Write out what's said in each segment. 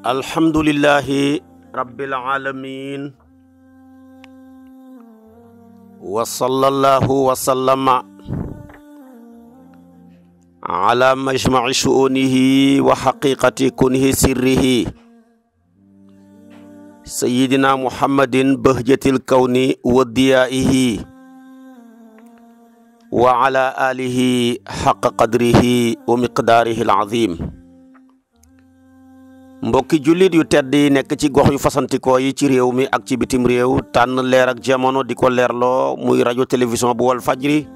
alhamdulillahi rabbil alamin wa sallallahu wa sallama ala majma'i shu'unihi wa haqiqati kunhi sirrihi sayyidina muhammadin bahjatil kawni wa diyaihi wa ala alihi haqqa qadrihi wa miqdarihi al-azim. mbokki jullit yu tedd yi nekk ci gox yu fasantikoo yi ci réew mi ak ci bitim réew tànn leer ak jamono di ko leerloo muy rajo télévision bu wal fajri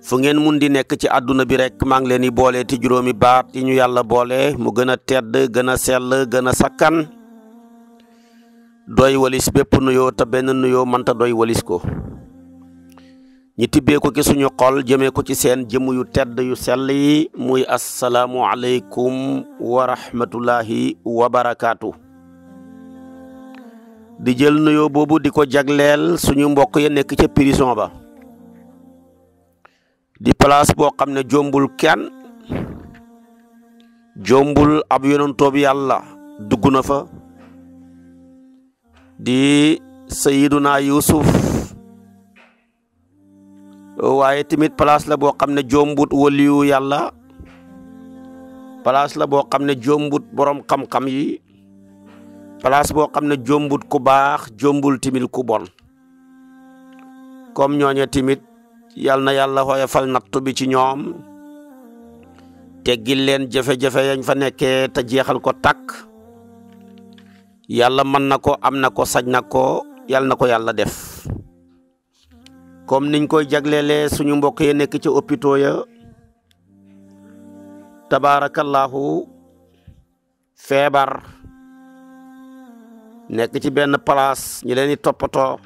fu ngeen mun di nekk ci àdduna bi rek maa ngi leen di boole ti juróomi baat yi ñu yàlla boole mu gën a tedd gën a sell gën a sakkan doy walis bépp nuyoo te benn nuyoo mënta doy walis ko ñi tibbee ko ci suñu xol jëmee ko ci seen jëmm yu tedd yu sell yi muy asalaamu aleykum wa rahmatullahi wa barakaatu. di jël nuyoo boobu di ko jagleel suñu mbokk ya nekk ca prison ba di place boo xam ne jombul kenn jombul ab yonentoob yàlla dugg na fa di sayiduna Yusuf waaye tamit place la boo xam ne jombut waliyu yàlla place la boo xam ne jombut borom xam-xam yi place boo xam ne jombut ku baax jombul timit ku bon comme ñooñe timit yal na yàlla xoyofal nattu bi ci ñoom teggil leen jafe-jafe yañ fa nekkee te jeexal ko takk yàlla mën na ko am na ko sañ na ko yal na ko yàlla def comme niñ koy jaglelee suñu mbokk yi nekk ci hôpitaux ya tabaarakallahu feebar nekk ci benn place ñi leen di toppatoo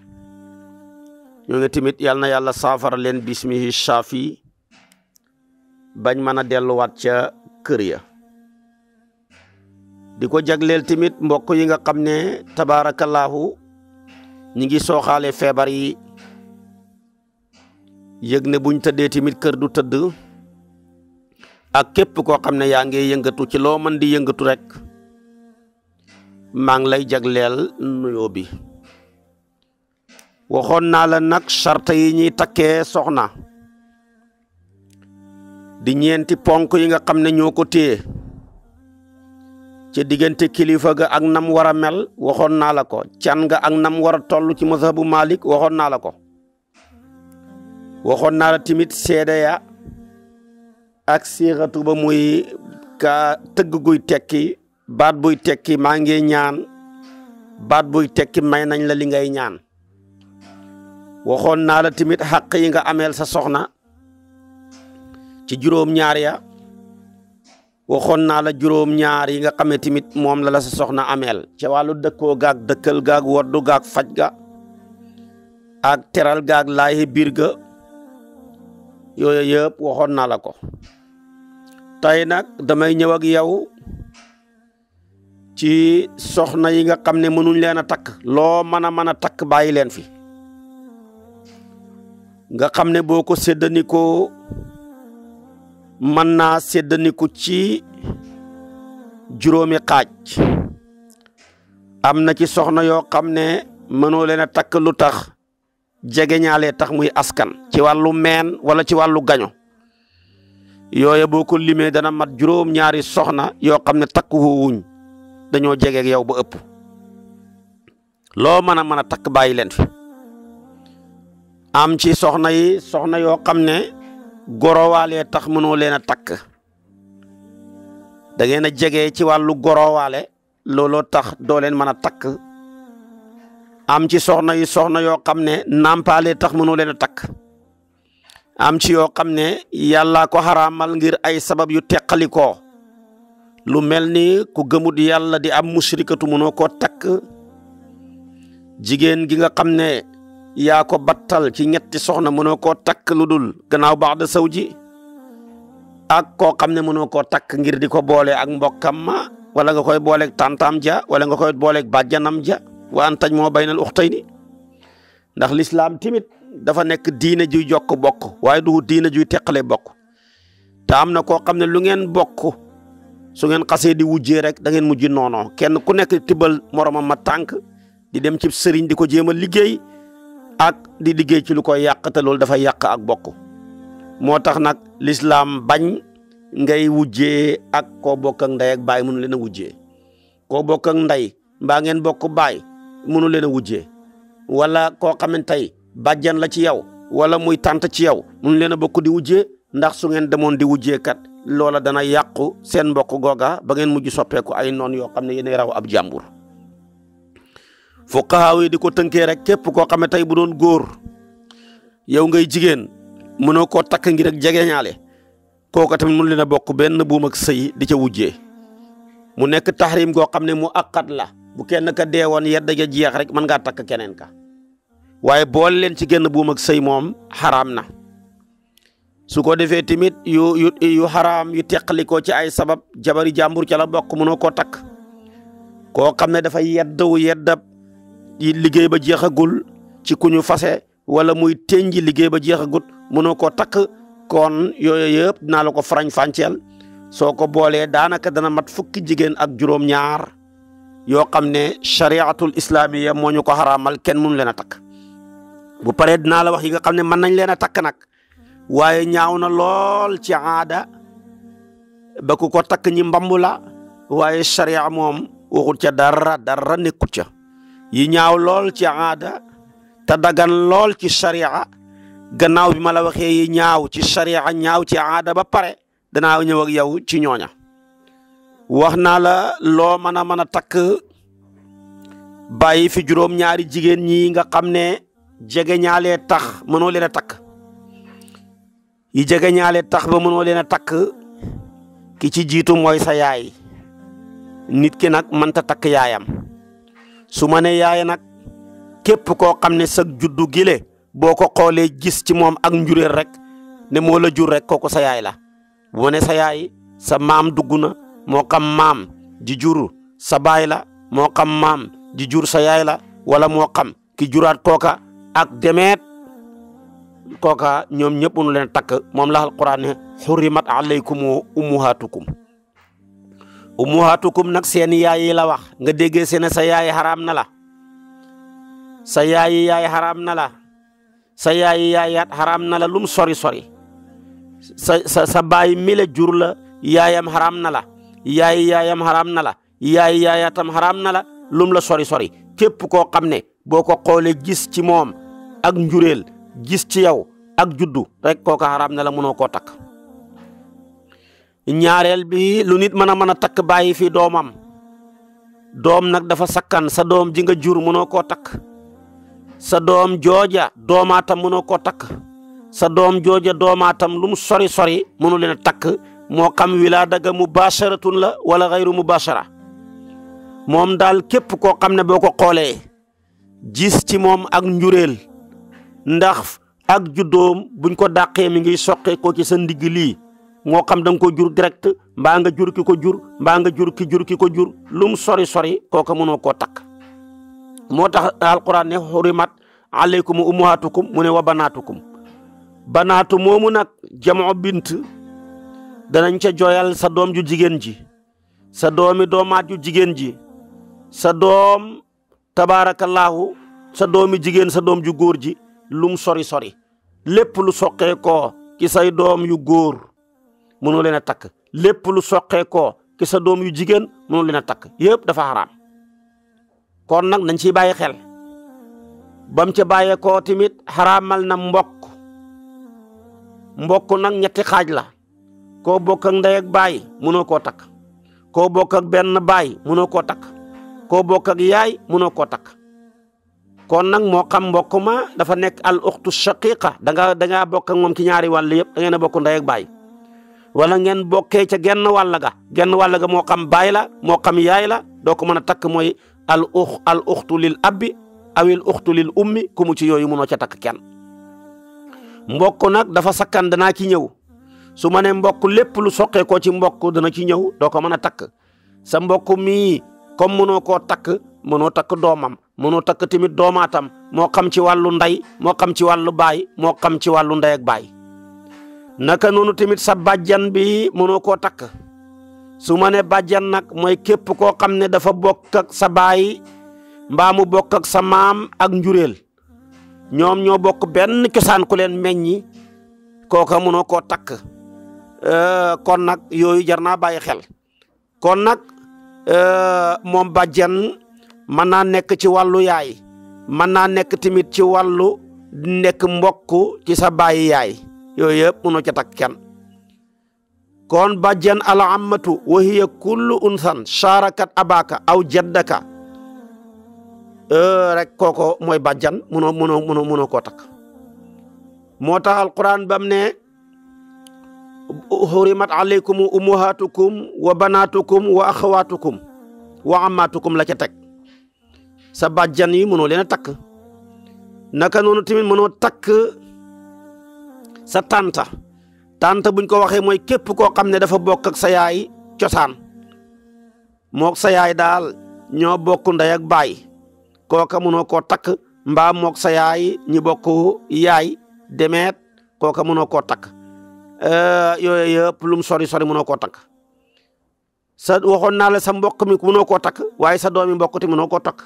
ñoo ngi tamit yal na yàlla saafara leen bismihi shafi bañ mën a delluwaat ca kër ya di ko jagleel tamit mbokk yi nga xam ne tabaarakallahu ñi ngi sooxaale feebar yi yëg ne buñ tëddee tamit kër du tëdd ak képp koo xam ne yaa ngi yëngatu ci loo mën di yëngatu rek maa ngi lay jagleel nuyoo bi waxoon naa la nag charte yi ñuy takkee soxna di ñeenti ponk yi nga xam ne ñoo ko téye ci diggante kilifa ga ak nam war a mel waxoon naa la ko can nga ak nam war a toll ci mazhabu Malik waxoon naa la ko waxoon naa la tamit seede ya ak siixatu ba muy ka tëgg guy tekki baat buy tekki maa ngi ñaan baat buy tekki may nañ la li ngay ñaan waxoon naa la tamit xàq yi nga ameel sa soxna ci juróom-ñaar ya waxoon naa la juróom-ñaar yi nga xamee tamit moom la sa soxna ameel ca wàllu dëkkoo gaag dëkkal gaag woddu gaag faj ga ak teral gaag laayi biir ga yooyu yëpp waxoon naa la ko tey nag damay ñëw ak yow ci soxna yi nga xam ne mënuñ leen a takk loo mën a takk bàyyi leen fi nga xam ne boo ko séddanikoo mën naa séddaniku ci juróomi xaaj am na ci soxna yoo xam ne mënoo leen a takk lu tax jege ñaalee tax muy askan ci wàllu meen wala ci wàllu gaño yooye boo ko limee dana mat juróom-ñaari soxna yoo xam ne takk wuñ dañoo jege ak yow ba ëpp loo mën a takk bàyyi leen fi am ci soxna yi soxna yoo xam ne gorowaale tax mënoo leen a takk da ngeen a jege ci wàllu gorowaale looloo tax doo leen mën a takk am ci soxna yi soxna yoo xam ne nampaale tax mënoo leen a takk am ci yoo xam ne yàlla ko xaraamal ngir ay sabab yu teqalikoo lu mel ni ku gëmut yàlla di am mushrikatu mënoo koo takk jigéen gi nga xam ne yaa ko battal ci ñetti soxna mënoo koo takk lu dul gannaaw baax da saw ji ak koo xam ne mënoo koo takk ngir di ko boole ak mbokkam ma wala nga koy booleeg tantam ja wala nga koy booleeg bàjjanam ja wa an taj moo baynal uxtayni ndax lislaam timit dafa nekk diine juy jokk bokk waaye du diine juy teqale bokk te am na koo xam ne lu ngeen bokk su ngeen xasee di wujjee rek da ngeen mujj noonoo kenn ku nekk tibbal moromam ma tànk di dem ci sëriñ di ko jéem a liggéey ak di liggéey ci lu koy yàq te loolu dafay yàq ak bokk moo tax nag lislaam bañ ngay wujjee ak koo bokk ak ndey ak baay mënu leen a wujjee koo bokk ak ndey mbaa ngeen bokk baay mënu leen a wujjee wala koo xam ne tey bàjjan la ci yow wala muy tànt ci yow mënu leen a bokk di wujjee ndax su ngeen demoon di wujjee kat loola dana yàqu seen mbokk googa ba ngeen mujj soppeeku ay noon yoo xam ne yéenay raw ab jàmbur fuqahaa yi di ko tënkee rek képp koo xam ne tey bu doon góor yow ngay jigéen mënoo koo takk ngir ak jegeñaale kooka tamit mënu leen a bokk benn buum ak sëy di ca wujjee mu nekk tahrim goo xam ne mu aqat la bu kenn ka deewoon yedda ja jeex rek mën ngaa takk keneen ka waaye boole leen ci genn buum ak sëy moom xaraam na su ko defee tamit yu xaraam yu teqalikoo ci ay sabab jabari jàmbur ca la bokk mënoo koo takk koo xam ne dafa yeddawu yeddab liggéey ba jeexagul ci ku ñu fase wala muy tenji liggéey ba jeexagut mënoo koo takk kon yooyu yëpp dinaa la ko farañ fànceel soo ko boolee daanaka dana mat fukki jigéen ak juróom-ñaar yoo xam ne chariatul islamiya moo ñu ko xaraamal kenn mënu leen a takk bu paree dinaa la wax yi nga xam ne mën nañ leen a takk nag waaye ñaaw na lool ci aada ba ku ko takk ñi mbambu la waaye charia moom waxul ca dara nekkut ca yi ñaaw lool ci aada te dagan lool ci charia gannaaw bi ma la waxee yi ñaaw ci charia ñaaw ci aada ba pare danaa ñëw ak yow ci ñooña wax naa la loo mën a takk bàyyi fi juróom-ñaari jigéen ñi nga xam ne jege ñaalee tax mënoo leen a takk yi jege ñaalee tax ba mënoo leen a takk ki ci jiitu mooy sa yaay nit ki nag mënta takk yaayam su ma ne yaay nag képp koo xam ne sa juddu gile boo ko xoolee gis ci moom ak njuréel rek ne moo la jur rek kooku sa yaay la bu ma ne sa yaay sa maam dugg na moo xam maam ji jur sa baay la moo xam maam ji jur sa yaay la wala moo xam ki juraat kooka ak demeet kooka ñoom ñëpp nu leen takk moom la alquran ne xurrimat alaykum ummuhatukum nag seen yaay yi la wax nga déggee seen sa yaay xaraam na la sa yaay yaay xaraam na la sa yaay yaayaat xaraam na la lum sori sa baay mi la jur la yaayam xaraam na la yaayam xaraam na la yaayaatam xaraam na la lum la sori képp koo xam ne boo ko xoolee gis ci moom ak njuréel gis ci yow ak juddu rek kooka xaraam na la mënoo koo takk ñaareel bi lu nit mën a takk bàyyi fi doomam doom nag dafa sakkan sa doom ji nga jur mënoo koo takk sa doom jooja doomaatam mënoo koo takk sa doom jooja doomaatam lu mu sori mënu leen a takk moo xam wilaada ga mubasharatun la wala xayru mubashara moom daal képp koo xam ne boo ko xoolee gis ci moom ak njuréel ndax ak juddoom buñ ko dàqee mi ngi soqee ko ci sa ndigg lii moo xam da nga ko jur direct mbaa nga jur ki ko jur mbaa nga jur ki ko jur lu mu sori kooka mënoo koo takk moo tax alquran ne hurimat alaykum ummahatukum mu ne wa banaatukum banaatu moomu nag jamoo bint danañ ca jooyal sa doom ju jigéen ji sa doomi doomaat ju jigéen ji sa doom tabaarakallaahu sa doomi jigéen sa doom ju góor ji lum sori lépp lu soqee koo ki say doom yu góor mënoo leen a takk lépp lu soqee koo ki sa doom yu jigéen mënoo leen a takk yëpp dafa xaraam kon nag nañ ciy bàyyi xel bam ca bàyyee koo tamit xaraamal na mbokk nag ñetti xaaj la koo bokk ak ndey ak baay mënoo koo takk koo bokk ak benn baay mënoo koo takk koo bokk ak yaay mënoo koo takk kon nag moo xam mbokk ma dafa nekk al uxtu shaqiqa da ngaa bokk ak moom ci ñaari wàll yëpp da ngeen a bokk ndey ak baay wala ngeen bokkee ca genn wàll ga moo xam baay la moo xam yaay la doo ko mën a takk mooy al uxtu lil abbi awil uxtu lil ummi ku mu ci yooyu mënoo ca takk kenn mbokk nag dafa sakkan danaa ci ñëw su ma ne mbokk lépp lu soqee ko ci mbokk dana ci ñëw doo ko mën a takk sa mbokk mii comme mënoo koo takk mënoo takk doomam mënoo takk tamit doomaatam moo xam ci wàllu ndey moo xam ci wàllu baay moo xam ci wàllu ndey ak baay naka noonu tamit sa bàjjan bi mënoo koo takk su ma ne bàjjan nag mooy képp koo xam ne dafa bokk ak sa baay mbaa mu bokk ak sa maam ak njureel ñoom ñoo bokk benn cosaan ku leen meññi kooka mënoo koo takk kon nag yooyu jar naa bàyyi xel kon nag moom bàjjan mën naa nekk ci wàllu yaay mën naa nekk tamit ci wàllu nekk mbokk ci sa bàyyi yaay yooyu yëpp mënoo ca takk kenn kon bàjjan al ammatu wa hiya kullu unsan sharakat abaka aw jaddaka rek kooko mooy bàjjan mënoo koo takk moo tax alquran bam ne hurimat alaykum ummahatukum wa banatukum wa akhawatukum wa ammatukum la ca teg sa bàjjan yi mënoo leen a takk naka noonu tamit mënoo takk sa tanta buñ ko waxee mooy képp koo xam ne dafa bokk ak sa yaay cosaan mook sa yaay daal ñoo bokk ndey ak baay kooka mënoo koo takk mbaa mook sa yaay ñi bokk yaay demeet kooka mënoo koo takk yooyu yëpp lum sori mënoo koo takk sa waxoon naa la sa mbokk mi mënoo koo takk waaye sa doomi mbokk ti mënoo koo takk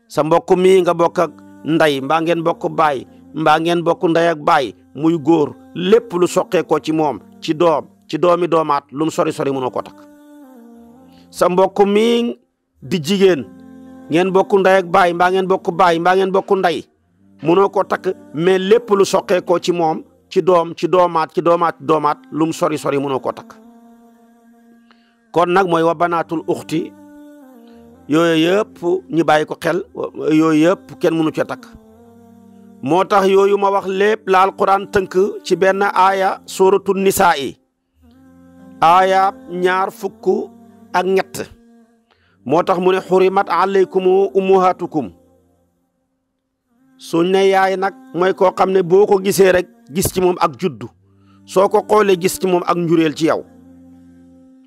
sa mbokk mi nga bokk ak ndey mbaa ngeen bokk baay mbaa ngeen bokk ndey ak baay muy góor lépp lu soqee ko ci moom ci doomi doomaat lum sori mënoo koo takk sa mbokk mi di jigéen ngeen bokk ndey ak baay mbaa ngeen bokk baay mbaa ngeen bokk ndey mënoo koo takk mais lépp lu soqee ko ci moom ci doomaat lum sori mënoo koo takk kon nag mooy wa banaatul uxti yooyu yëpp ñu bàyyi ko xel yooyu yëpp kenn mënu ca takk moo tax yooyu ma wax lépp la alquran tënk ci benn aaya suratu nisaa yi aaya 23 moo tax mu ne xurimat alaykum ummahatukum suñ ne yaay nag mooy koo xam ne boo ko gisee rek gis ci moom ak juddu soo ko xoolee gis ci moom ak njureel ci yow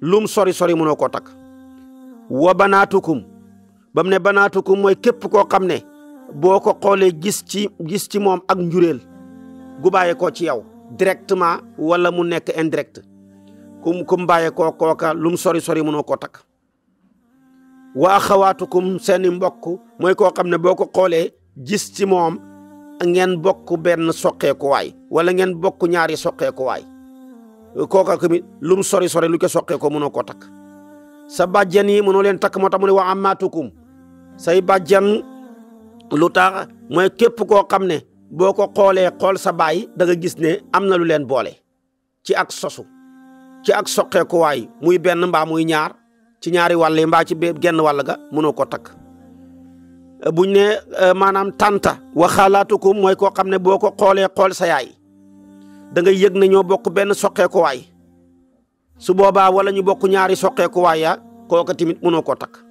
lum sori mënoo koo takk wa banaatukum ba mu ne banaatukum mooy képp koo xam ne boo ko xoolee gis ci moom ak njureel gu bàyyee koo ci yow directement wala mu nekk indirect kum bàyyee koo kooka lum sori mënoo koo takk wa axawaatukum seeni mbokk mooy koo xam ne boo ko xoolee gis ci moom ngeen bokk benn soqeekuwaay wala ngeen bokk ñaari soqeekuwaay kooka tamit lum sori lu ko soqeekoo mënoo koo takk sa bàjjan yi mënoo leen takk moo tax mu ne wa ammaatukum say bàjjan lu tax mooy képp koo xam ne boo ko xoolee xool sa baay da nga gis ne am na lu leen boole ci ak sosu ci ak soqeekuwaay muy benn mbaa muy ñaar ci ñaari wàll yi mbaa ci genn wàll ga mënoo ko takk buñ ne maanaam tanta wa xalaatukum mooy koo xam ne boo ko xoolee xool sa yaay da nga yëg ne ñoo bokk benn soqeekuwaay su boobaa wala ñu bokk ñaari soqeekuwaay ya kooka tamit mënoo koo takk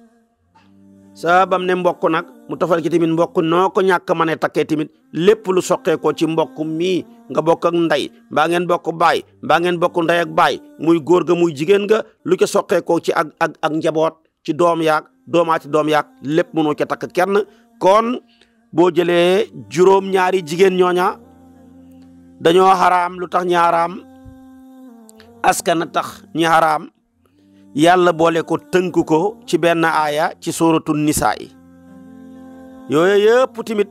sa bam ne mbokk nag mu tofal ci tamit mbokk noo ko ñàkk mën a takkee tamit lépp lu soqeekoo ci mbokk mii nga bokk ak ndey mbaa ngeen bokk baay mbaa ngeen bokk ndey ak baay muy góor ga muy jigéen ga lu ko soqeekoo ci ak njaboot ci doom yaak lépp mënoo ca takk kenn kon boo jëlee juróom-ñaari jigéen ñooña dañoo xaraam lu tax ñi xaraam askan tax ñi xaraam yàlla boole ko tënk ko ci benn aaya ci suratu nisaa yi yooyu yëpp tamit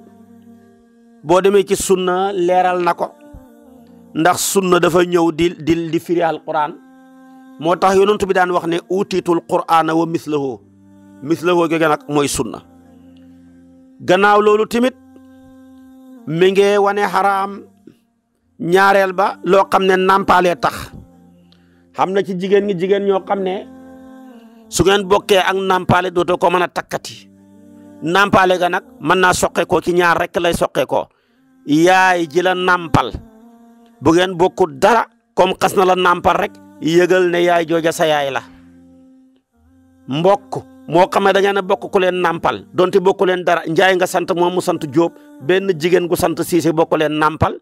boo demee ci sunna leeral na ko ndax sunna dafa ñëw di firi alquran moo tax yonent bi daan wax ne utiitul qur'ana wa mislahu googe nag mooy sunna gannaaw loolu tamit mi ngi wane xaraam ñaareel ba loo xam ne nampaalee tax xam na ci jigéen ñoo xam ne su ngeen bokkee ak nampaale dootoo ko mën a takkati nampaale ga nag mën naa soqeekoo ci ñaar rek lay soqeekoo yaay ji la nampal bu ngeen bokku dara comme xas na la nampal rek yëgal ne yaay jooja sa yaay la mbokk moo xam ne da ngeen a bokk ku leen nampal donte bokku leen dara njaay nga sant moom mu sant Jóob benn jigéen gu sant Siise bokku leen nampal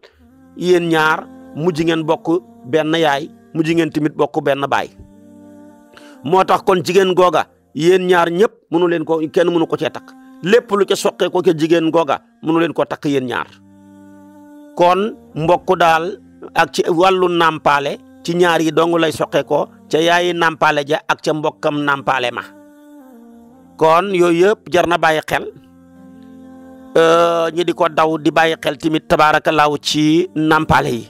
yéen ñaar mujj ngeen bokk benn yaay mujj ngeen tamit bokk benn baay moo tax kon jigéen googa yéen ñaar ñëpp mënu leen ko kenn mënu ko cee takk lépp lu ca soqee ko ca jigéen googa mënu leen ko takk yéen ñaar kon mbokk daal ak ci wàllu nampaale ci ñaar yi dong lay soqe ko ca yaayi nàmpaale ja ak ca mbokkam nàmpaale ma kon yooyu yëpp jar na bàyyi xel ñi di ko daw di bàyyi xel tamit tabaarakallaahu ci nàmpaale yi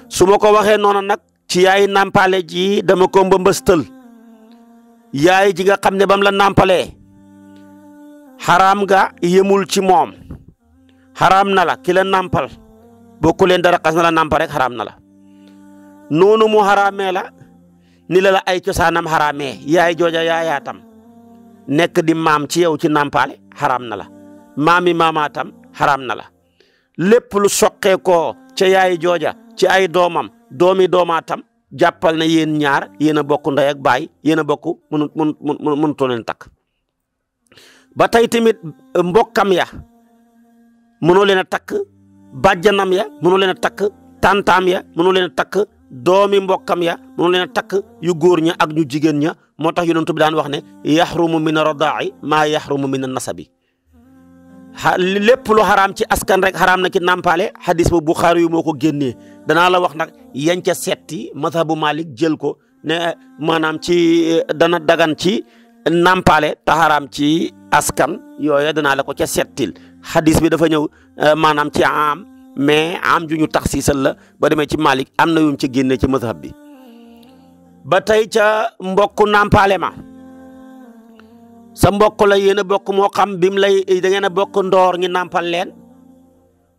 su ma ko waxee noonu nag ci yaayi nàmpaale ji dama ko mbëmbëstal yaay ji nga xam ne bam la nàmpalee xaraam nga yemul ci moom xaraam na la ki la nàmpal bokku leen dara xas na la nàmpal rek xaraam na la noonu mu xaraamee la ni la ay cosaanam xaraamee yaay jooja yaayaatam nekk di maam ci yow ci nàmpaale xaraam na la maami maamaatam xaraam na la lépp lu soqee koo ca yaay jooja ci ay doomam doomi doomaatam jàppal na yéen ñaar yéen a bokk ndey ak baay yéen a bokk mënutoo leen takk ba tey tamit mbokkam ya mënoo leen a takk bàjjanam ya mënoo leen a takk tantaam ya mënoo leen a takk doomi mbokkam ya mënoo leen a takk yu góor ña ak ñu jigéen ña moo tax yonent bi daan wax ne yaxrumu min ar-radaa'i maa yaxrumu min an-nasabi lépp lu xaraam ci askan rek xaraam na ci nàmpaale xadis bu Buxaari yu moo ko génnee danaa la wax nag yañ ca setti mazhabu Malik jël ko ne maanaam ci dana dagan ci nàmpaale te xaraam ci askan yooyu danaa la ko ca settil xadis bi dafa ñëw maanaam ci am mais am ju ñu taxsiisal la ba demee ci Malik am na yuñ ci génnee ci mazhab bi ba tey ca mbokku nàmpaale ma sa mbokk la yéen a bokk moo xam bim lay da ngeen a bokk ndoor ñi nàmpal leen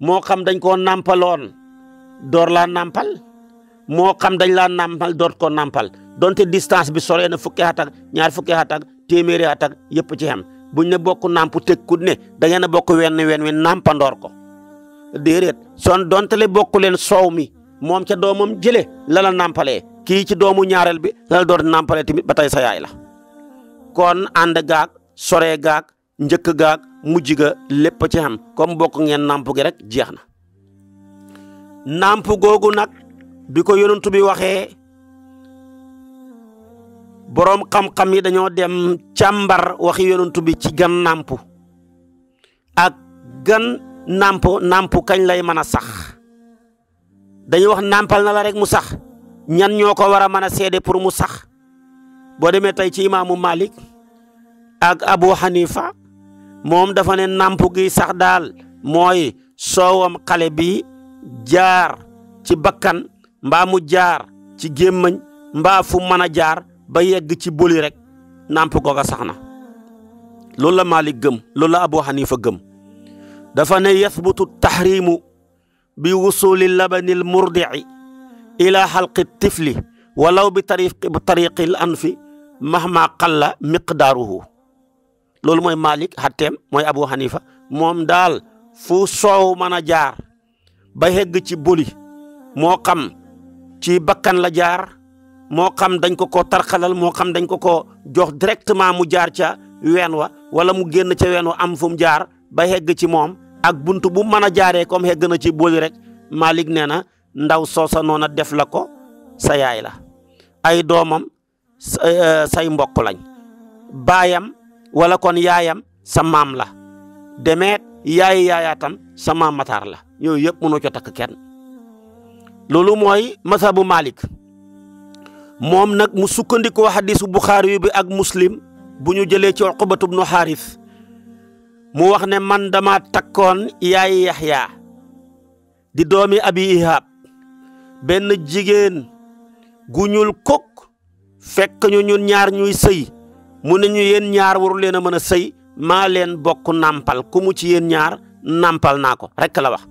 moo xam dañ koo nàmpaloon door laa nàmpal moo xam dañ laa nàmpal door koo nàmpal donte distance bi sore na fukki at ak ñaar fukki at ak téeméeri at ak yëpp ci xem buñ ne bokk nàmp tekkut ne da ngeen a bokk wenn wi nàmpandoor ko déedéet son donte le bokku leen soow mi moom ca doomam jële la la nàmpalee kii ci doomu ñaareel bi la la door nàmpalee tamit ba tey sa yaay la kon ànd gaag sore gaag njëkk gaag mujj ga lépp ci xam comme bokk ngeen nàmp gi rek jeex na nàmp googu nag bi ko yonent bi waxee boroom xam-xam yi dañoo dem càmbar waxi yonent bi ci gan nàmp ak gan nàmp kañ lay mën a sax dañuy wax nàmpal na la rek mu sax ñan ñoo ko war a mën a seede pour mu sax boo demee tey ci imaamu Malik ak Abu Hanifa moom dafa ne nàmp gi sax daal mooy soowam xale bi jaar ci bakkan mbaa mu jaar ci gémmañ mbaa fu mën a jaar ba yegg ci boli rek nàmp googa sax na loolu la Malik gëm loolu la Abu Hanifa gëm dafa ne yathbutu tahrimu bi wusuli labanil murdi'i ila xalqi tifli walaw bi tariqil anfi mahma qalla miqdaaruhu loolu mooy Malik xatteem mooy Abu Hanifa moom daal fu soow mën a jaar ba yegg ci boli moo xam ci bakkan la jaar moo xam dañ ko tarxalal moo xam dañ ko jox directement mu jaar ca ween wa wala mu génn ca ween wa am fu mu jaar ba yegg ci moom ak buntu bu mën a jaaree comme yegg na ci boli rek Malik nee na ndaw soosa noona def la ko sa yaay la ay doomam say mbokk lañ baayam wala kon yaayam sa maam la demeet yaayaatam sa maam mataar la yooyu yëpp mënoo ca takk kenn loolu mooy mazhabu Malik moom nag mu sukkandikoo hadisu Buxaari bi ak Muslim bu ñu jëlee ci Uqbatu bnu Xaaris mu wax ne man dama takkoon yaay Yaxya di doomi Abi Ihab benn jigéen gu ñuul kok fekk ñu ñun ñaar ñuy sëy mu ne ñu yéen ñaar waru leen a mën a sëy maa leen bokk nàmpal ku mu ci yéen ñaar nàmpal naa ko rek la wax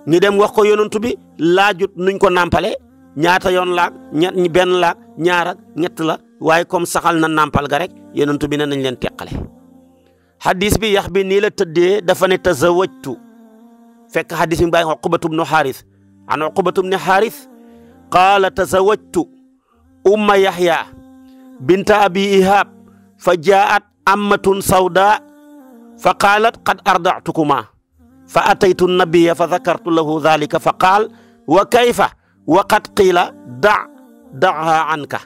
ñu dem wax ko yonantu bi laajut nuñ ko nàmpale ñaata yoon laag benn laag ñaar ak ñett la waaye comme saxal na nàmpal ga rek yonantu bi ne nañ leen teqale hadis bi yax bi nii la tëddee dafa ne tazawajtu fekk hadis bi bàyyi Uqbatu bnu Xaaris an Uqbatu bnu Xaaris qaala tazawajtu umma Yaxya binta Abi Ihab fa jaat ammatun sawda fa qaalat qad arda'tukuma fa ataytu nabiya fa dakartu lahu dhalika fa qaal wa kayfa wa qad qiila da'ha anka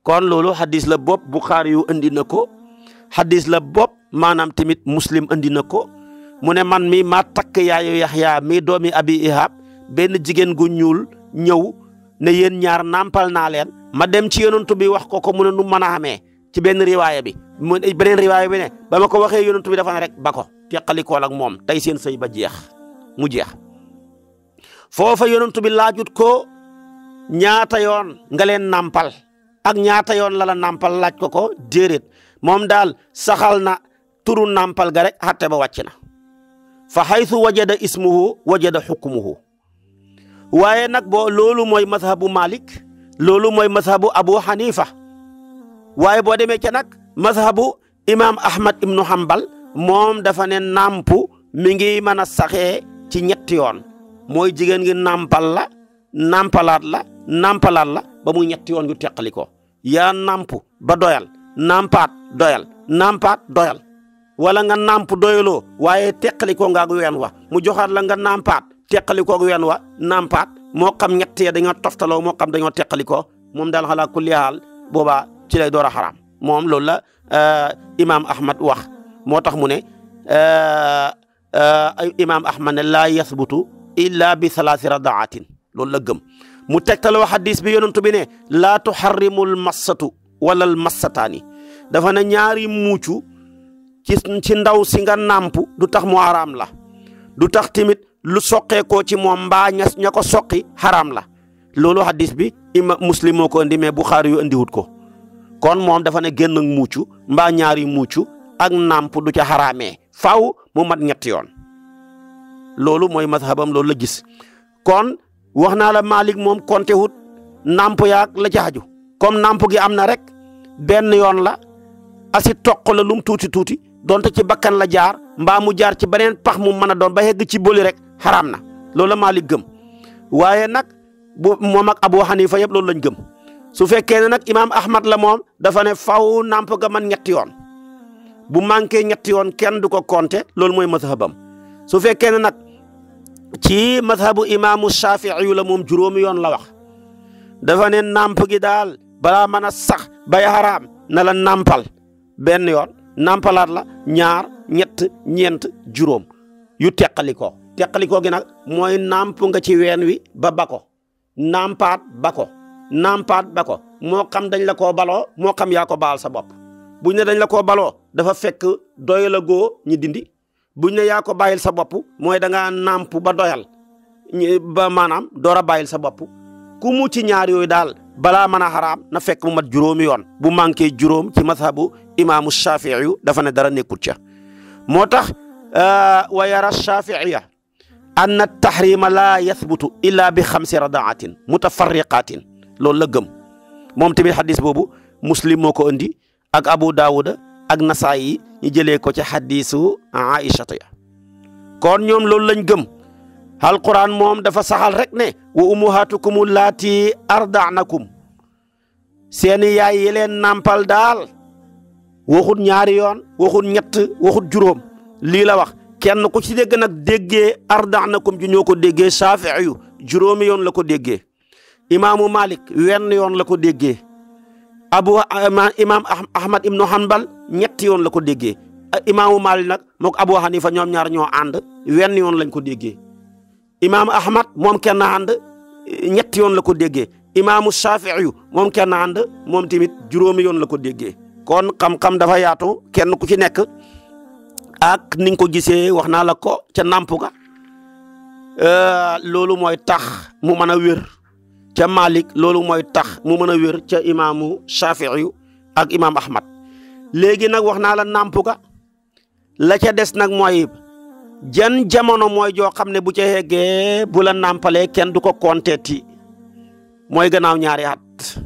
kon loolu hadis la bopp Buxaari yu andi na ko hadis la bopp maanaam tamit Muslim andi na ko mu ne man mi maa takk yaayu Yaxya mi doomi Abi Ihab benn jigéen gu ñuul ñëw ne yéen ñaar nàmpal naa leen ma dem ci yonent bi wax ko mu ne nu mën a xamee ci benn riwaaya bi mu beneen riwaaya bi ne ba ma ko waxee yonent bi dafa ne rek ba ko teqalikool ak moom tey seen sëy ba jeex mu jeex foofa yonent bi laajut ko ñaata yoon nga leen nàmpal ak ñaata yoon la nàmpal laaj ko déedéet moom daal saxal na turu nàmpal ga rek xatte ba wàcc na fa haythu wajada ismuhu wajada hukmuhu waaye nag loolu mooy mazhabu Malik loolu mooy mazhabu Abu Hanifa waaye boo demee ca nag mazhabu imaam Ahmad ibnu Hanbal moom dafa ne nàmpu mi ngi mën a saxee ci ñetti yoon mooy jigéen gi nàmpal la nàmpalaat la ba muy ñetti yoon yu teqali ko yaa nàmp ba doyal nàmpaat doyal wala nga nàmp doyaloo waaye teqali ko nga ak ween wa mu joxaat la nga nàmpaat teqali ko ak ween wa nàmpaat moo xam ñett ya dañoo toftaloo moo xam dañoo teqali ko moom daal xalaa kulli haal boobaa ci lay door a xaraam moom loolu la imaam Ahmad wax moo tax mu ne imaam Ahmad ne laa yasbutu illa bi salaasi radaatin loolu la gëm mu tegtaloo xadis bi yonent bi ne laa tuxarrimul massatu wala al massataani dafa ne ñaari muucu ci ndaw si nga nàmp du tax mu xaraam la du tax tamit lu soqeekoo ci moom mbaa ña ko soqi xaraam la loolu hadis bi imam Muslim moo ko andi mais Bukhari yu andiwut ko kon moom dafa ne génn ak muucu mbaa ñaari muucu ak nàmp du ca xaraamee faaw mu mat ñetti yoon loolu mooy mazhabam loolu la gis kon wax naa la Malik moom konte wut nàmp yaag la ca xaju comme nàmp gi am na rek benn yoon la asi toq la lum tuuti donte ci bakkan la jaar mbaa mu jaar ci beneen pax mu mën a doon ba yegg ci boli rek xaraam na loolu la Malik gëm waaye nag bu moom ak Abu Hanifa yëpp loolu lañ gëm su fekkee ne nag imaam Ahmad la moom dafa ne faw nàmp ga man ñetti yoon bu manqué ñetti yoon kenn du ko compter loolu mooy mazhabam su fekkee ne nag ci mazhabu imaamu Shaafi'i yu la moom juróomi yoon la wax dafa ne nàmp gi daal balaa mën a sax bay xaraam na la nàmpal benn yoon nàmpalaat la ñaar ñett ñeent juróom yu teqalikoo gi nag mooy nàmp nga ci ween wi ba bako nàmpaat bako moo xam dañ la koo baloo moo xam yaa ko baal sa bopp buñ ne dañ la koo baloo dafa fekk doyal a goo ñi dindi buñ ne yaa ko bàyyil sa bopp mooy da ngaa nàmp ba doyal ba maanaam door a bàyyil sa bopp ku mu ci ñaar yooyu daal balaa mën a xaraam na fekk mu mat juróomi yoon bu manqué juróom ci mazhabu imaamu Shaafi'i yu dafa ne dara nekkul ca moo tax wa yara Shaafi'iya anna tahrima laa yathbutu illa bi xamsi radaatin mutafarriqatin loolu la gëm moom tamit xadis boobu Muslim moo ko andi ak Abu Daawuda ak Nasaayi ñu jëlee ko ci xadisu Aïchata ya kon ñoom loolu lañ gëm alquran moom dafa saxal rek ne wa ummuhatukum laati arda'nakum seeni yaay yi leen nàmpal daal waxut ñaari yoon waxut ñett waxut juróom lii la wax kenn ku ci dégg nag déggee arda'nakum ju ñoo ko déggee Shaafi'i yu juróomi yoon la ko déggee imaamu Malik wenn yoon la ko déggee imaam Ahmad ibnu Hanbal ñetti yoon la ko déggee imaamu Malik nag mook Abu Hanifa ñoom ñaar ñoo ànd wenn yoon lañ ko déggee imaamu Ahmad moom kenn ànd ñetti yoon la ko déggee imaamu Shaafi'i yu moom kenn ànd moom tamit juróomi yoon la ko déggee kon xam-xam dafa yaatu kenn ku ci nekk ak ni nga ko gisee wax naa la ko ca nàmp ga loolu mooy tax mu mën a wér ca Malik loolu mooy tax mu mën a wér ca imaamu Shaafi'i yu ak imaam Ahmad léegi nag wax naa la nàmp ga la ca des nag mooy jan jamono mooy joo xam ne bu ca yeggee bu la nàmpalee kenn du ko konteeti mooy gannaaw ñaari at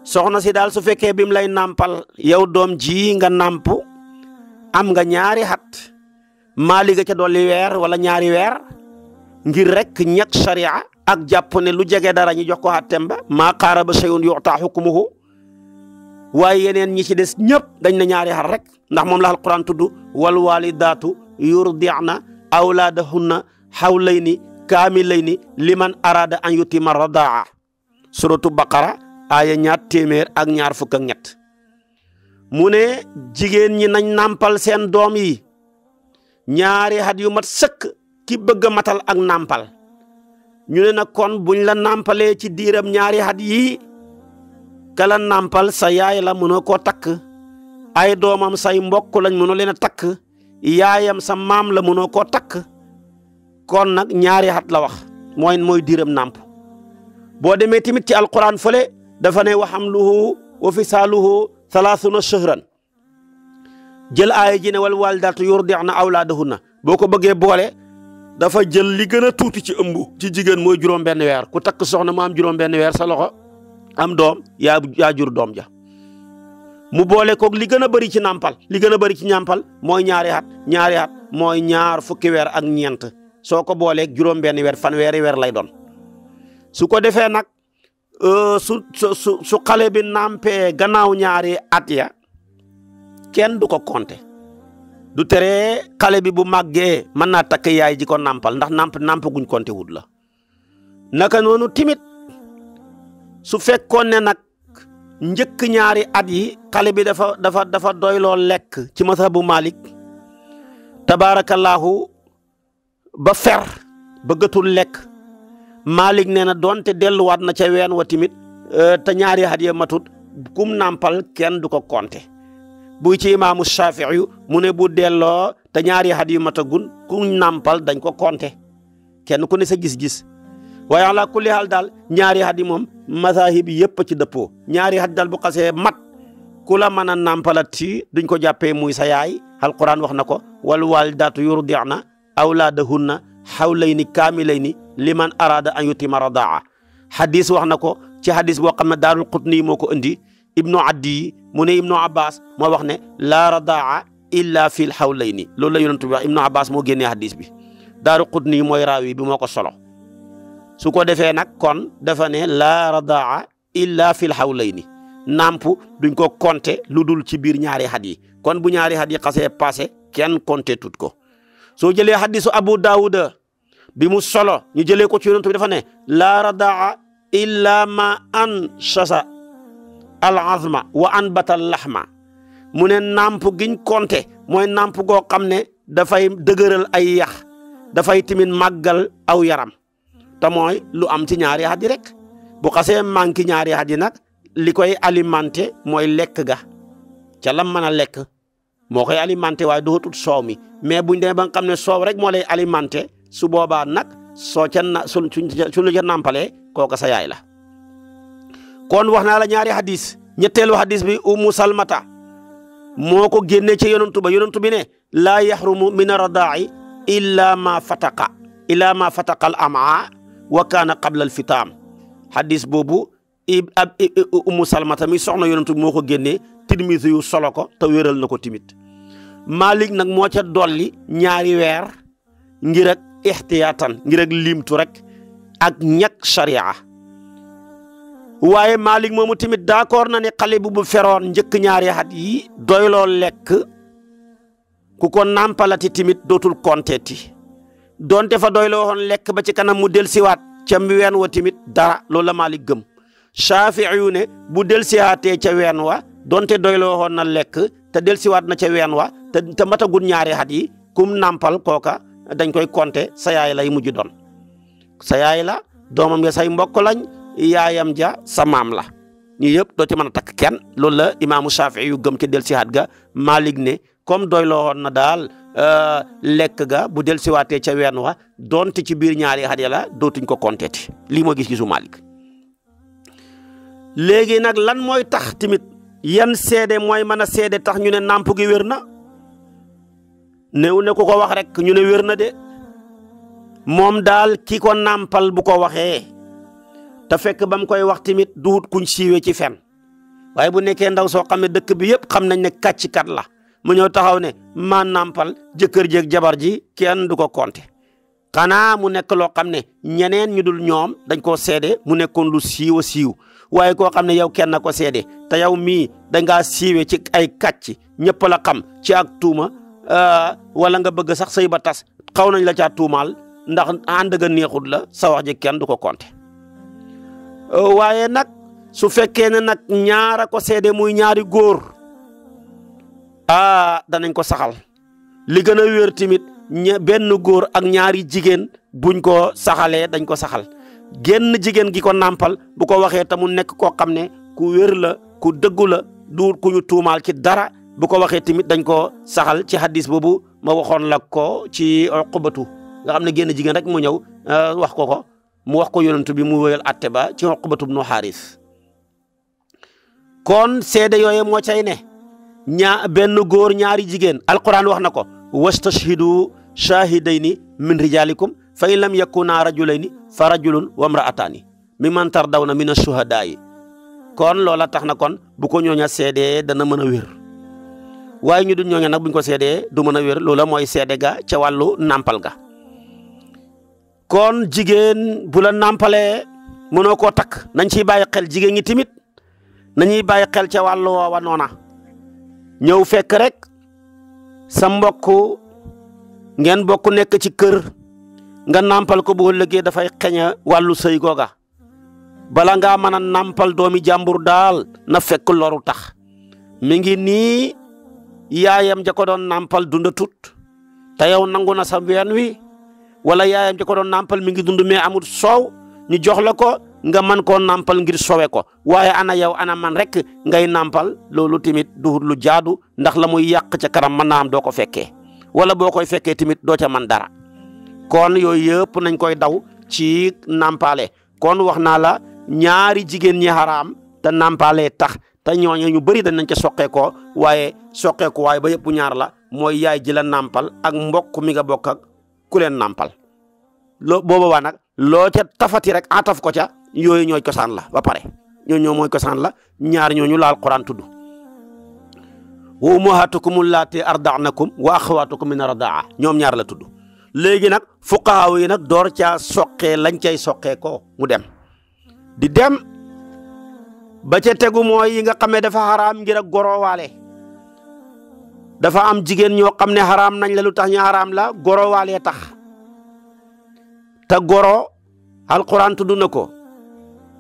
soxna si daal su fekkee bi mu lay nàmpal yow doom ji nga nàmp am nga ñaari at Maalik ga ca dolli weer wala ñaari weer ngir rek ñàkk sharia ak jàpp ne lu jege dara ñu jox ko àtteem ba maa qaaraba shay'un yu'taa hukmuhu waaye yeneen ñi ci des ñëpp dañ ne ñaari at rek ndax moom la alquran tudd wal walidaatu yurdi'na awlaadahunna hawlayni kaamilayni liman arada an yutima radaa suratu baqara aaya 200 mu ne jigéen ñi nañ nàmpal seen doom yi ñaari at yu mat sëkk ki bëgg a matal ak nàmpal ñu ne nag kon buñ la nàmpalee ci diiram ñaari at yii kala nàmpal sa yaay la mënoo koo takk ay doomam say mbokk lañ mënoo leen a takk yaayam sa maam la mënoo koo takk kon nag ñaari at la wax mooy diiram nàmp boo demee tamit ci alquran fële dafa ne wa hamluhu wa fisaaluhu 30 shahran jël aaya ji ne wal walidaatu yurdi'na awlaadahunna boo ko bëggee boole dafa jël li gën a tuuti ci ëmb ci jigéen mooy juróom-benn weer ku takk soxna mu am juróom-benn weer sa loxo am doom yaa jur doom ja mu boole koog li gën a bëri ci nàmpal li gën a bëri ci nàmpal mooy ñaari at mooy ñaar fukki weer ak ñeent soo ko booleeg juróom-benn weer fanweeri weer lay doon su ko defee nag su xale bi nàmpee gannaaw ñaari at ya kenn du ko compter du tere xale bi bu màggee mën naa takk yaay ji ko nàmpal ndax nàmp guñ compter wut la naka noonu timit su fekkoon ne nag njëkk ñaari at yi xale bi dafa doyloo lekk ci mazhabu Malik tabaarakallaahu ba fer bëggatul lekk Malik nee na doonte delluwaat na ca ween wa timit te ñaari at ya matut kum nàmpal kenn du ko compter buy ci imaamu Shaafi'i mu ne bu delloo te ñaari at yu matagun ku nàmpal dañ ko compter kenn ku ne sa gis-gis waaye ala kulli haal daal ñaari at yi moom mazahib yëpp ci dëppoo ñaari at daal bu xasee mat ku la mën a nàmpalati duñ ko jàppee muy sa yaay alquran wax na ko wal walidaatu yurdi'na awlaadahunna hawlayni kaamilayni liman arada an yutima radaa hadis wax na ko ci hadis boo xam ne daarul qutni moo ko indi ibnu addi mu ne ibnu abbas moo wax ne laa radaa illa fil hawlayni loolu la yonent bi wax ibnu abbas moo génnee hadis bi daarul qutni mooy raawi bi moo ko solo su ko defee nag kon dafa ne laa radaa illa fil hawlayni nàmp duñ ko compter lu dul ci biir ñaari at yi kon bu ñaari at yi xasee passé kenn compter tut ko soo jëlee hadisu abu daawuda bi mu solo ñu jëlee ko ci yonent bi dafa ne laa radaa illa ma an shasa al azma wa an batal laxma mu ne nàmp giñ compter mooy nàmp goo xam ne dafay dëgëral ay yax dafay timit màggal aw yaram te mooy lu am ci ñaari at yi rek bu xasee manqué ñaari at yi nag li koy alimenté mooy lekk ga ca lam mën a lekk moo koy alimenté waaye dootut soow mi mais buñ demee ba nga xam ne soow rek moo lay alimenté su boobaa nag soo ca na suñ ca nàmpalee kooka sa yaay la kon wax naa la ñaari hadis ñetteelu hadis bi Ummu Salmata moo ko génnee ci yonantu bi ne laa yaxrumu min arradaa'i illa ma fataqa al amaa wa kaana qabla al fitaam hadis boobu Ummu Salmata mi soxna yonantu bi moo ko génnee Tirmisi yu solo ko te wéral na ko timit Malik nag moo ca dolli ñaari weer ngir ak ixtiyaatan ngir ak limtu rek ak ñàkk sharia waaye Malik moomu tamit d'accord na ne xale bu feroon njëkk ñaari at yi doyloo lekk ku ko nàmpalati tamit dootul konteeti donte fa doyloo woon lekk ba ci kanam mu del siwaat ca ween wa tamit dara loolu la Malik gëm Shaafi'i yu ne bu del siwaatee ca ween wa donte doyloo woon na lekk te del siwaat na ca ween wa te matagul ñaari at yi kum nàmpal kooka dañ koy compter sa yaay lay mujj doon sa yaay la doomam nga say mbokk lañ yaayam ja sa maam la ñu yëpp doo ci mën a takk kenn loolu la imaamu Shaafi'i yu gëm ci del siwaat ga Malik ne comme doyloo woon na daal lekk ga bu del siwaatee ca ween wa donte ci biir ñaari at ya la dootuñ ko compter ti lii moo gis-gisu Malik léegi nag lan mooy tax tamit yan seede mooy mën a seede tax ñu ne nàmp gi wér na néew ne ku ko wax rek ñu ne wér na de moom daal ki ko nàmpal bu ko waxee te fekk ba mu koy wax tamit duut kuñ siiwee ci fen waaye bu nekkee ndaw soo xam ne dëkk bi yëpp xam nañ ne kàccikat la mu ñëw taxaw ne maa nàmpal jëkkër jeeg jabar ji kenn du ko compter xanaa mu nekk loo xam ne ñeneen ñu dul ñoom dañ koo seede mu nekkoon lu siiw a siiw waaye koo xam ne yow kenn ko seede te yow mii da ngaa siiwee ci ay kàcc ñëpp la xam ci ak tuuma wala nga bëgg sax sëy ba tas xaw nañ la caa tuumaal ndax ànd ga neexut la sa wax ji kenn du ko compter waaye nag su fekkee ne nag ñaara ko seede muy ñaari góor danañ ko saxal li gën a wér tamit benn góor ak ñaari jigéen buñ ko saxalee dañ ko saxal génn jigéen gi ko nàmpal bu ko waxee te mu nekk koo xam ne ku wér la ku dëggu la du ku ñu tuumaal ci dara bu ko waxee tamit dañ ko saxal ci hadis boobu ma waxoon la ko ci Uqbatu nga xam ne génn jigéen rek mu ñëw wax ko mu wax ko yonent bi mu wéyal atte ba ci Uqbatu bnu Xaaris kon seede yooye moo cay ne benn góor ñaari jigéen alquran wax na ko wastashhidu shahidayni min rijalikum fa in lam yakuna rajulayni fa rajulun wa imra'atani mimman tardawna min ash-shuhada'i kon loola tax na kon bu ko ñooña seedee dana mën a wér waaye ñu du ñooña nag buñ ko seedee du mën a wér loola mooy seede ga ca wàllu nàmpal ga kon jigéen bu la nàmpalee mënoo koo takk nañ ciy bàyyi xel jigéen ñi tamit nañuy bàyyi xel ca wàllu woowa noona ñëw fekk rek sa mbokk ngeen bokk nekk ci kër nga nàmpal ko bu ëllëgee dafay xeña wàllu sëy googa bala ngaa mën a nàmpal doomi jàmbur daal na fekk loru tax mi ngi nii yaayam ja ko doon nàmpal dundatut te yow nangu na sa ween wi wala yaayam ja ko doon nàmpal mi ngi dund mais amul soow ñu jox la ko nga man koo nàmpal ngir sowe ko waaye ana yow ana man rek ngay nàmpal loolu tamit du lu jaadu ndax la muy yàq ca kanam mën naa am doo ko fekkee wala boo koy fekkee tamit doo ca man dara kon yooyu yëpp nañ koy daw ci nàmpale kon wax naa la ñaari jigéen ñi xaraam te nàmpale tax te ñooñu ñu bëri dañ nañ ca soqeekoo waaye ba yëpp ñaar la mooy yaay ji la nàmpal ak mbokk mi nga bokk ak ku leen nàmpal booba nag loo ca tafati rek ataf ko ca yooyu ñooy cosaan la ba pare ñoo mooy cosaan la ñaar ñooñu la alquran tudd wa ummahatukum allati arda'nakum wa akhawatukum min ardaa ñoom ñaar la tudd léegi nag fuqahaa yi nag door caa soqee lañ cay soqee ko mu dem di dem ba ca tegu mooy yi nga xam ne dafa xaraam ngir ak gorowaale dafa am jigéen ñoo xam ne xaraam nañ la lu tax ñu xaraam la gorowaale tax te goro alquran tudd na ko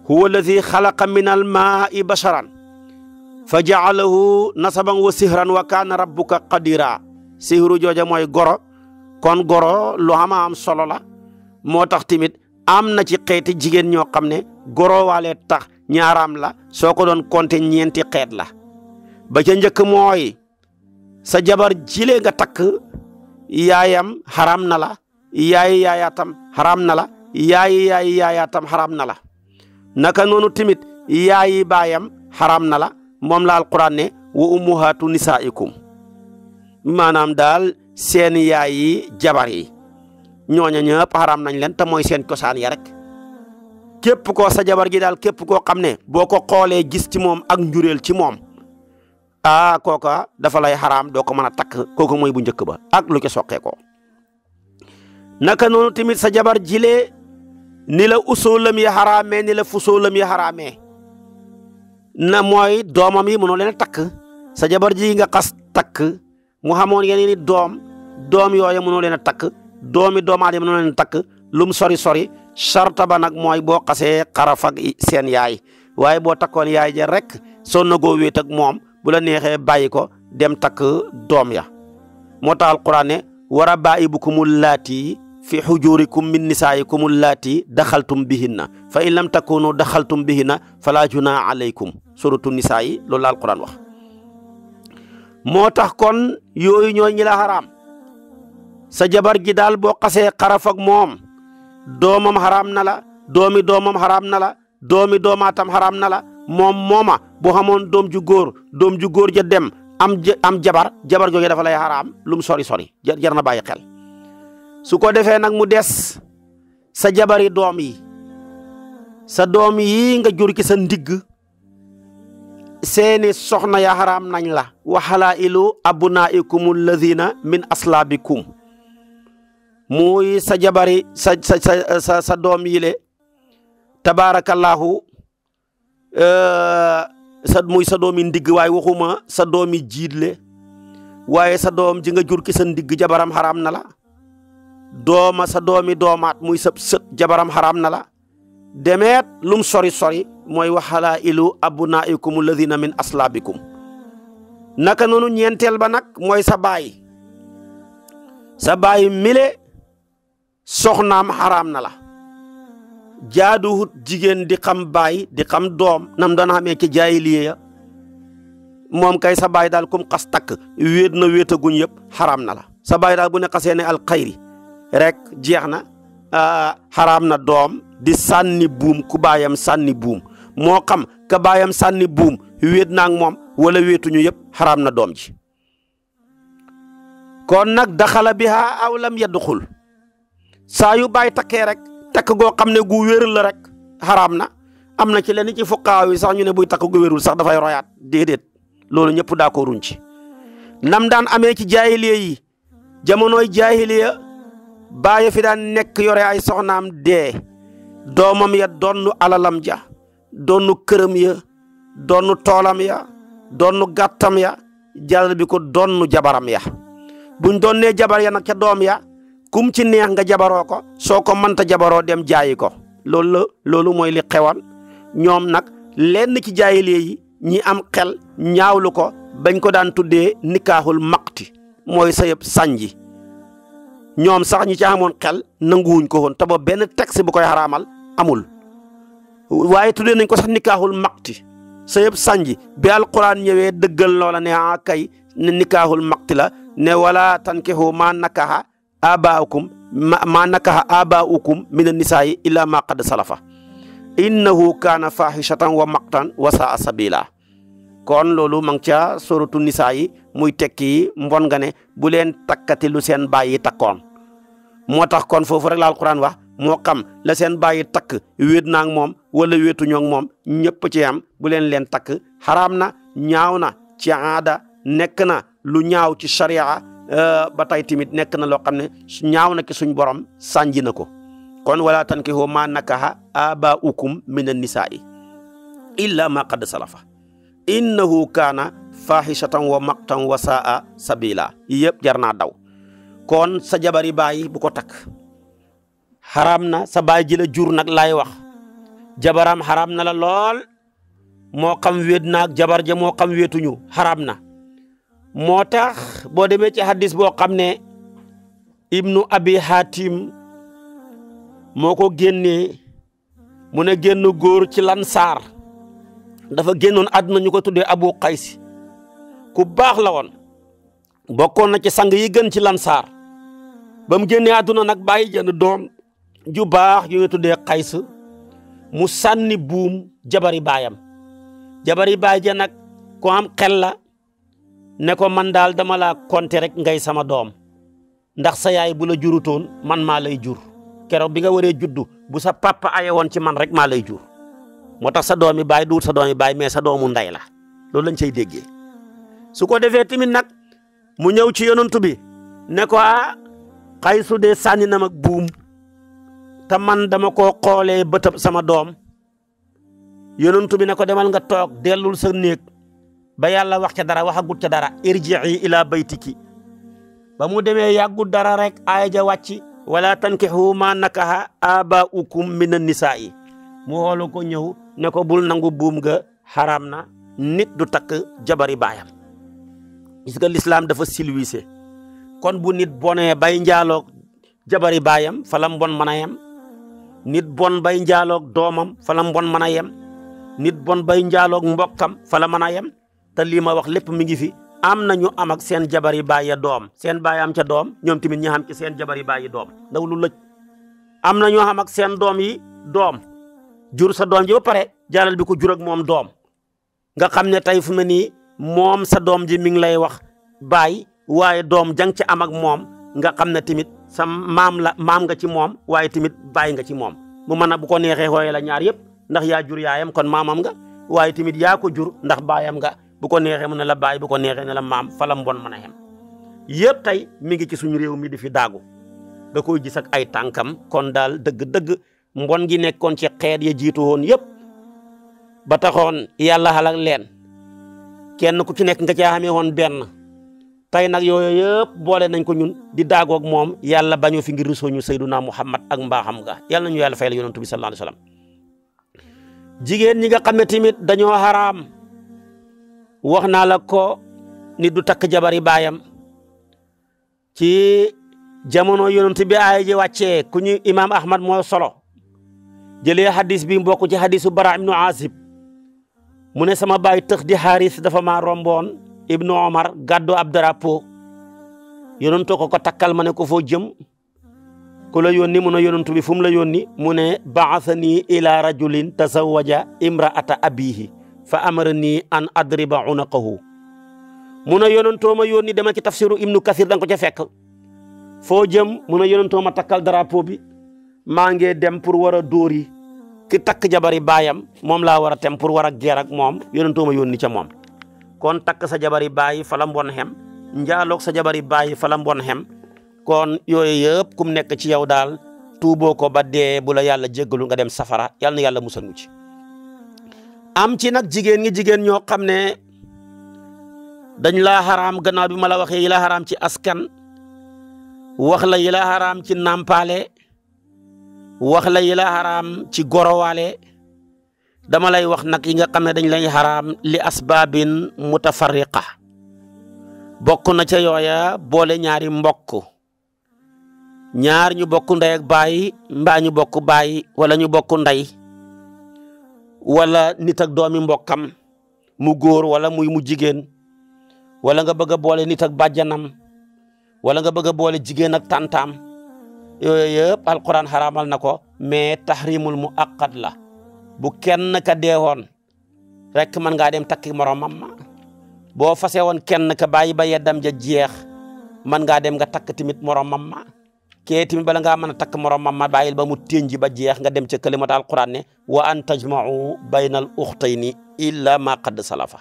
huwa alladi xalaqa min almaai basharan fa jaalahu nasaban wa sihran wa kaana rabbuka qadira sihru jooja mooy goro kon goro lu am solo la moo tax tamit am na ci xeeti jigéen ñoo xam ne goro waale tax ñaaraam la soo ko doon compter ñeenti xeet la ba ca njëkk mooy sa jabar jile nga takk yaayam xaram na la yaayi yaayaatam xaram na la yaayi yaayaatam xaram na la naka noonu tamit yaayi baayam xaram na la moom la alquran ne wa ummuhaatu nisaikum maanaam daal seen yaayi jabar yi ñooña ñëpp xaram nañ leen te mooy seen cosaan ya rek képp koo sa jabar gi daal képp koo xam ne boo ko xoolee gis ci moom ak njureel ci moom kooka dafa lay xaraam doo ko mën a takk kooku mooy bu njëkk ba ak lu ca soqee ko naka noonu tamit sa jabar jilee ni la usoolam yi xaraamee ni la fusoolam yi xaraamee na mooy doomam yi mënoo leen a takk sa jabar ji nga xas takk mu xamoon yeneen i doom yooya mënoo leen a takk doomi doomaat yi mënoo leen a takk lum sori sarta ba nag mooy boo xasee xaraf ak seen yaay waaye boo takkoon yaay ja rek soo nagoo wéet ak moom bu la neexee bàyyi ko dem takk doom ya moo tax alquran ne wa rabaa'ibukum allaati fi hujurikum min nisaa'ikum allaati daxaltum bihinna fa in lam takunu daxaltum bihinna fala junaaha alaykum suratu nisaa yi loolu la alquran wax moo tax kon yooyu ñooy ñi la xaraam sa jabar gi daal boo xasee xaraf ak moom doomam xaraam na la doomi doomam xaraam na la doomi doomaatam xaraam na la mooma bu xamoon doom ju góor ja dem am jabar jooge dafa lay xaraam lum sori jar na bàyyi xel su ko defee nag mu des sa jabari doom yi sa doom yi nga jur ki sa ndigg seeni soxna ya xaraam nañ la wa halaa'ilu abnaa'ikum alladhina min aslaabikum muy sa jabari sa doom yi le tabaarakallaahu muy sa doomi ndigg waaye waxuma sa doomi jiitle waaye sa doom ji nga jur ki sa ndigg jabaram xaraam na la sa doomi doomaat muy sa sët jabaram xaraam na la demeet lum sori mooy wa halaa'ilu abnaa'ikum alladhina min aslaabikum naka noonu ñeenteel ba nag mooy sa baay mile soxnaam xaraam na la jaaduwut jigéen di xam baay di xam doom nam doon xamee ci jaahiliya ya moom kay sa baay daal kum xas takk wéet na wéetaguñ yëpp xaraam na la sa baay daal bu ne xasee ne alxayri rek jeex na xaraam na doom di sànni buum ku baayam sànni buum moo xam ka baayam sànni buum wéet naa ak moom wala wéetuñu yëpp xaraam na doom ji kon nag daxala biha aw lam yadxul saa yu baay takkee rek takk goo xam ne gu wér la rek xaraam na am na ci lenn ci fuqaaw yi sax ñu ne buy takk gu wérul sax dafay royaat déedéet loolu ñëpp d'accorduñ ci nam daan amee ci jaahiliya yi jamonooy jaahiliya baay fi daan nekk yore ay soxnaam dee doomam ya donnu alalam ja donnu këram ya donnu toolam ya donnu gàttam ya jàll bi ko donnu jabaram ya buñ donnee jabar ya nag ca doom ya kum ci neex nga jabaroo ko soo ko mënta jabaroo dem jaayi ko loolu mooy li xewan ñoom nag lenn ci jaahiliya yi ñi am xel ñaawlu ko bañ ko daan tuddee nikaaxul maqti mooy sayëb sànji ñoom sax ñi ci amoon xel nanguwuñ ko woon te ba benn texte bu koy xaraamal amul waaye tuddee nañ ko sax nikaaxul maqti sayëb sànji bi alquran ñëwee dëggal loola ne kay ne nikaaxul maqti la ne wala tankihu maa nakaxa abaaukum min annisaa'i illa ma qad salafa innahu kaana fahishatan wa maqtan wa saa sabila kon loolu ma ngi ca suratu nisaa yi muy tekki mbon nga ne bu leen takkati lu seen bàyyi takkoon moo tax kon foofu rek la alquran wax moo xam la seen bàyyi takk wéet naa ak moom wala wéetuñoo ak moom ñëpp ci am bu leen takk xaraam na ñaaw na ci aada nekk na lu ñaaw ci sharia ba tey tamit nekk na loo xam ne ñaaw na ki suñ borom sànji na ko kon wala tankihu ma nakaha abaaukum min annisaa'i illa ma qad salafa innahu kaana fahishatan wa maqtan wa saa sabila yëpp jar naa daw kon sa jabari baay bu ko takk xaraam na sa baay ji la jur nag laay wax jabaram xaraam na la lool moo xam wéet naag jabar ja moo xam wéetuñu xaraam na moo tax boo demee ci hadis boo xam ne ibnu abi hatim moo ko génnee mu ne génn góor ci lansaar dafa génnoon àdduna ñu ko tuddee abu qays ku baax la woon bokkoon na ci sang yi gën ci lansaar ba mu génnee àdduna nag bàyyi jënd doom ju baax yu ñu tuddee qays mu sànni buum jabari baayam jabari baay ja nag ko am xel la ne ko man daal dama laa konte rek ngay sama doom ndax sa yaay bu la jurutoon man maa lay jur keroog bi nga waree juddu bu sa papa aye woon ci man rek maa lay jur moo tax sa doomi baay duut sa doomi baay mais sa doomu ndey la loolu lañ cay déggee su ko defee tamit nag mu ñëw ci yonantu bi ne ko Qaysu de sànni na mag buum te man dama koo xoolee bëtab sama doom yonantu bi ne ko demal nga toog dellul sa néeg ba yàlla wax ca dara waxagut ca dara irji'i ila baytiki ba mu demee yàggut dara rek aaya ja wàcc wala tankihu ma nakaha abaaukum min annisaa'i mu xoolu ko ñëw ne ko bul nangu buum ga xaraam na nit du takk jabari baayam gis nga l'islam dafa silwise kon bu nit bonee bay njaaloog jabari baayam fa la mbon mën a yem nit bon bay njaaloog doomam fa la mbon mën a yem nit bon bay njaaloog mbokkam fa la mën a yem te lii ma wax lépp mi ngi fi am na ñu am ak seen jabari baay ya doom seen baay am ca doom ñoom tamit ñi xam ci seen jabari baay yi doom ndaw lu lëj am na ñoo xam ak seen doom yi doom jur sa doom ji ba pare jaalal bi ko jur ak moom doom nga xam ne tey fu mu ne nii moom sa doom ji mi ngi lay wax baay waaye doom jang ca am ak moom nga xam ne tamit sa maam nga ci moom waaye tamit baay nga ci moom mu mën a bu ko neexee xooye la ñaar yëpp ndax yaa jur yaayam kon maamam nga waaye tamit yaa ko jur ndax baayam nga bu ko neexee mu ne la baay bu ko neexee ne la maam fa la mbon mën a yem yëpp tey mi ngi ci suñu réew mi di fi daagu nga koy gis ak ay tànkam kon daal dëgg-dëgg mbon gi nekkoon ci xeet ya jiitu woon yëpp ba taxoon yàlla xalak leen kenn ku ci nekk nga caa xamee woon benn tey nag yooyu yëpp boole nañ ko ñun di daagoog moom yàlla bañoo fi ngir rusoo ñu sayduna muhammad ak mbaaxam nga yàlla nañu yàlla fayal yonantu bi sallallahu alayhi wasallam jigéen ñi nga xam ne tamit dañoo xaraam wax naa la ko nit du takk jabari baayam ci jamono yonent bi aaya ji wàccee ku ñu imaam Ahmad moo solo jëlee hadis bi mbokk ci hadisu Bara ibnu Azib mu ne sama baay tëx di Xaaris dafa maa romboon Ibnu Omar gàddu ab drapeau yonentu ko takkal ma ne ko foo jëm ku la yónni mu ne yonentu bi fu mu la yónni mu ne ba'athani ila rajulin tazawwaja imra'ata abihi fa amarani an adriba unaqahu mu ne yonentoo ma yónni dama ci tafsiru Ibnu Kasir danga ko ca fekk foo jëm mu ne yonentoo ma takkal drapeau bi maa ngi dem pour war a dóor yi ki takk jabari baayam moom laa war a tem pour war a geer ak moom yonentoo ma yónni ca moom kon takk sa jabari baay fa la mbon xem njaaloog sa jabari baay fa la mbon xem kon yooyu yëpp kum nekk ci yow daal tuuboo ko ba dee bu la yàlla jéggalu nga dem safara yàlla na yàlla musal mu ci am ci nag jigéen ñoo xam ne dañ laa xaraam gannaaw bi ma la waxee yi la xaraam ci askan wax la yi la xaraam ci nampaale wax la yi la xaraam ci gorowaale dama lay wax nag yi nga xam ne dañ lay xaraam li asbaabin mutafarriqa bokk na ca yooya boole ñaari mbokk ñaar ñu bokk ndey ak baay mbaa ñu bokk baay wala ñu bokk ndey wala nit ak doomi mbokkam mu góor wala mu jigéen wala nga bëgg a boole nit ak bàjjanam wala nga bëgg a boole jigéen ak tantaam yooyu yëpp alquran xaraamal na ko mais tahrimul muaqqat la bu kenn ka deewoon rek mën ngaa dem takki moromam ma boo fase woon kenn ka bàyyi ba yeddam ja jeex mën ngaa dem nga takk tamit moromam ma kee tamit bala ngaa mën a takk moromam ma bàyyil ba mu ténji ba jeex nga dem ca kalimat alquran ne wa an tajma'u baynal ukhtayni illa ma qad salafa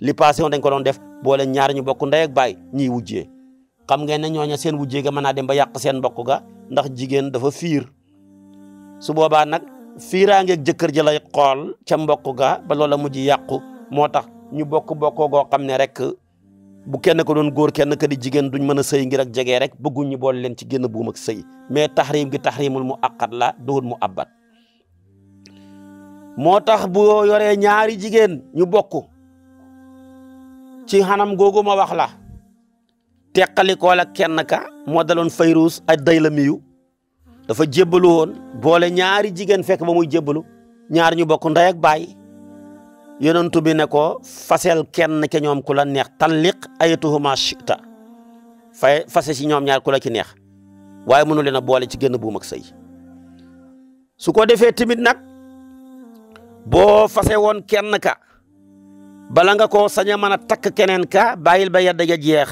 li passé woon dañ ko doon def boole ñaar ñu bokk ndey ak baay ñiy wujjee xam ngeen ne ñooña seen wujjee ga mën naa dem ba yàq seen mbokk ga ndax jigéen dafa fiir su boobaa nag fiiraangeeg jëkkër ji lay xool ca mbokk ga ba loola mujj yàqu moo tax ñu bokkoo goo xam ne rek bu kenn ko doon góor kenn ka di jigéen duñ mën a sëy ngir ak jegee rek bëgguñ ñu boole leen ci génn buum ak sëy mais tahrim gi tahrimul mu aqat la duhul mu abbat moo tax bu yoree ñaari jigéen ñu bokk ci xanam googu ma wax la teqalikoo la kenn ka moo daloon Fayruz ak Daylamiyu dafa jébbalu woon boole ñaari jigéen fekk ba muy jébbalu ñaar ñu bokk ndey ak baay yonentu bi ne ko fasel kenn ke ñoom ku la neex talliq ayatuhuma shita fase si ñoom ñaar ku la ci neex waaye mënu leen a boole ci génn buum ak sëy su ko defee tamit nag boo fase woon kenn ka bala nga koo sañ a mën a takk keneen ka bàyyil ba yedda ja jeex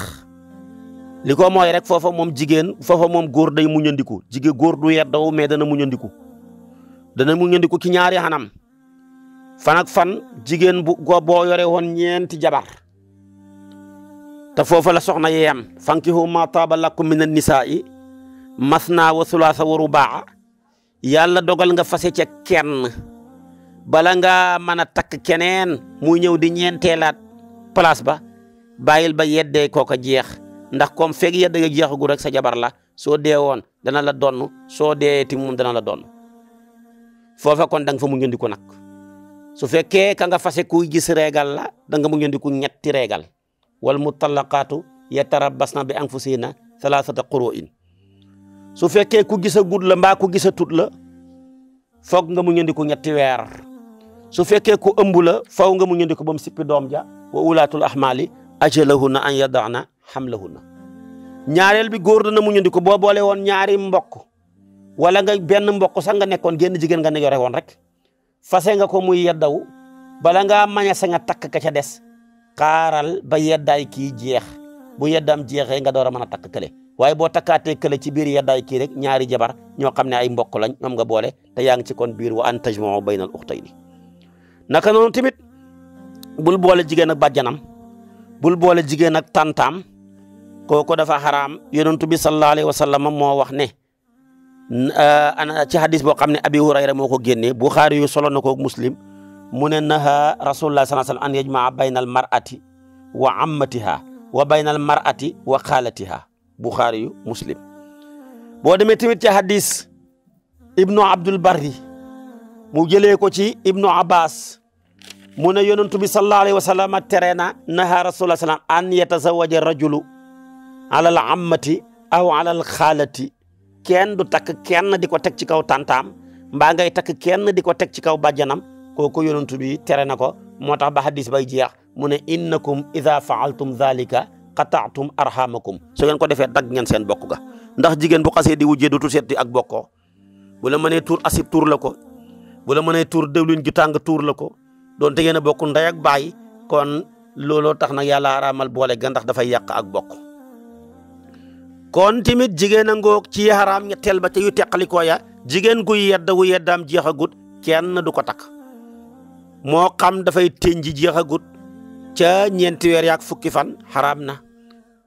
li ko mooy rek foofa moom jigéen foofa moom góor day muñandiku jigéen góor du yeddaw mais dana muñandiku ci ñaari xanam fan ak fan jigéen boo yore woon ñeenti jabar te foofa la soxna yeyam fankihu ma taaba lakum min an-nisaa'i masna wa sulaasa wa rubaa yàlla dogal nga fase ca kenn bala nga mën a takk keneen muy ñëw di ñeenteelaat place ba bàyyil ba yeddee kooka jeex ndax comme feeg yedda nga jeexagu rek sa jabar la soo dee woon dana la donn soo dee ti moom dana la donn foofa kon da nga fa mu ñëndiku nag su fekkee ka nga fase kuy gis reegal la da nga mu ñëndiku ñetti reegal wal mutallaqaatu yatarabbasna bi anfusihinna thalathata quru'in su fekkee ku gisa gud la mbaa ku gisa tut la foog nga mu ñëndiku ñetti weer su fekkee ku ëmb la faw nga mu ñëndiku ba mu sippi doom ja wa ulaatul ahmaali ajalahunna an yada'na hamlahunna ñaareel bi góor dana mu ñëndiku boo boole woon ñaari mbokk wala nga benn mbokk sax nga nekkoon génn jigéen nga ne yore woon rek fase nga ko muy yeddaw bala ngaa mañase nga takk ka ca des xaaral ba yeddaay kii jeex bu yeddam jeexee nga door a mën a takk kële waaye boo takkaatee kële ci biir yeddaay kii rek ñaari jabar ñoo xam ne ay mbokk lañ ñoom nga boole te yaa ngi ci kon biir wa an tajma'u baynal ukhtayni naka noonu tamit bul boole jigéen ak bàjjanam bul boole jigéen ak tantaam kooku dafa xaraam yonent bi sallallahu alayhi wa sallam moo wax ne ci hadis boo xam ne Abi Hurayra moo ko génnee Bukhari yu solo na ko Muslim mu ne naha rasulullah sallallahu alayhi wa sallam an yajmaa baynal mar'ati wa ammatiha wa baynal mar'ati wa xaalatiha Bukhari yu Muslim boo demee tamit ci hadis Ibnu Abdul Barri mu jëlee ko ci Ibnu Abbas mu ne yonent bi sallallahu alayhi wa sallam tere na naha rasulullah sallam an yatazawaja rajulu ala al ammati aw alal xaalati kenn du takk kenn di ko teg ci kaw tantaam mbaa ngay takk kenn di ko teg ci kaw bàjjanam kooku yonent bi tere na ko moo tax ba hadis bay jeex mu ne innakum ida faaltum dhalika qata'tum arhamakum su ngeen ko defee dagg ngeen seen bokk ga ndax jigéen bu xasee di wujjee dootul seeti ak bokkoo bu la mënee tuur asib tuur la ko bu la mënee tuur dëwlin ju tàng tuur la ko doon te ngeen a bokk ndey ak baay kon looloo tax nag yàlla araamal boole ga ndax dafay yàq ak bokk kon tamit jigéen a ngoog ci xaraam ñetteel ba ca yu teqalikoo ya jigéen gu yeddaam jeexagut kenn du ko takk moo xam dafay tënji jeexagut ca ñeenti weer yaak fukki fan xaraam na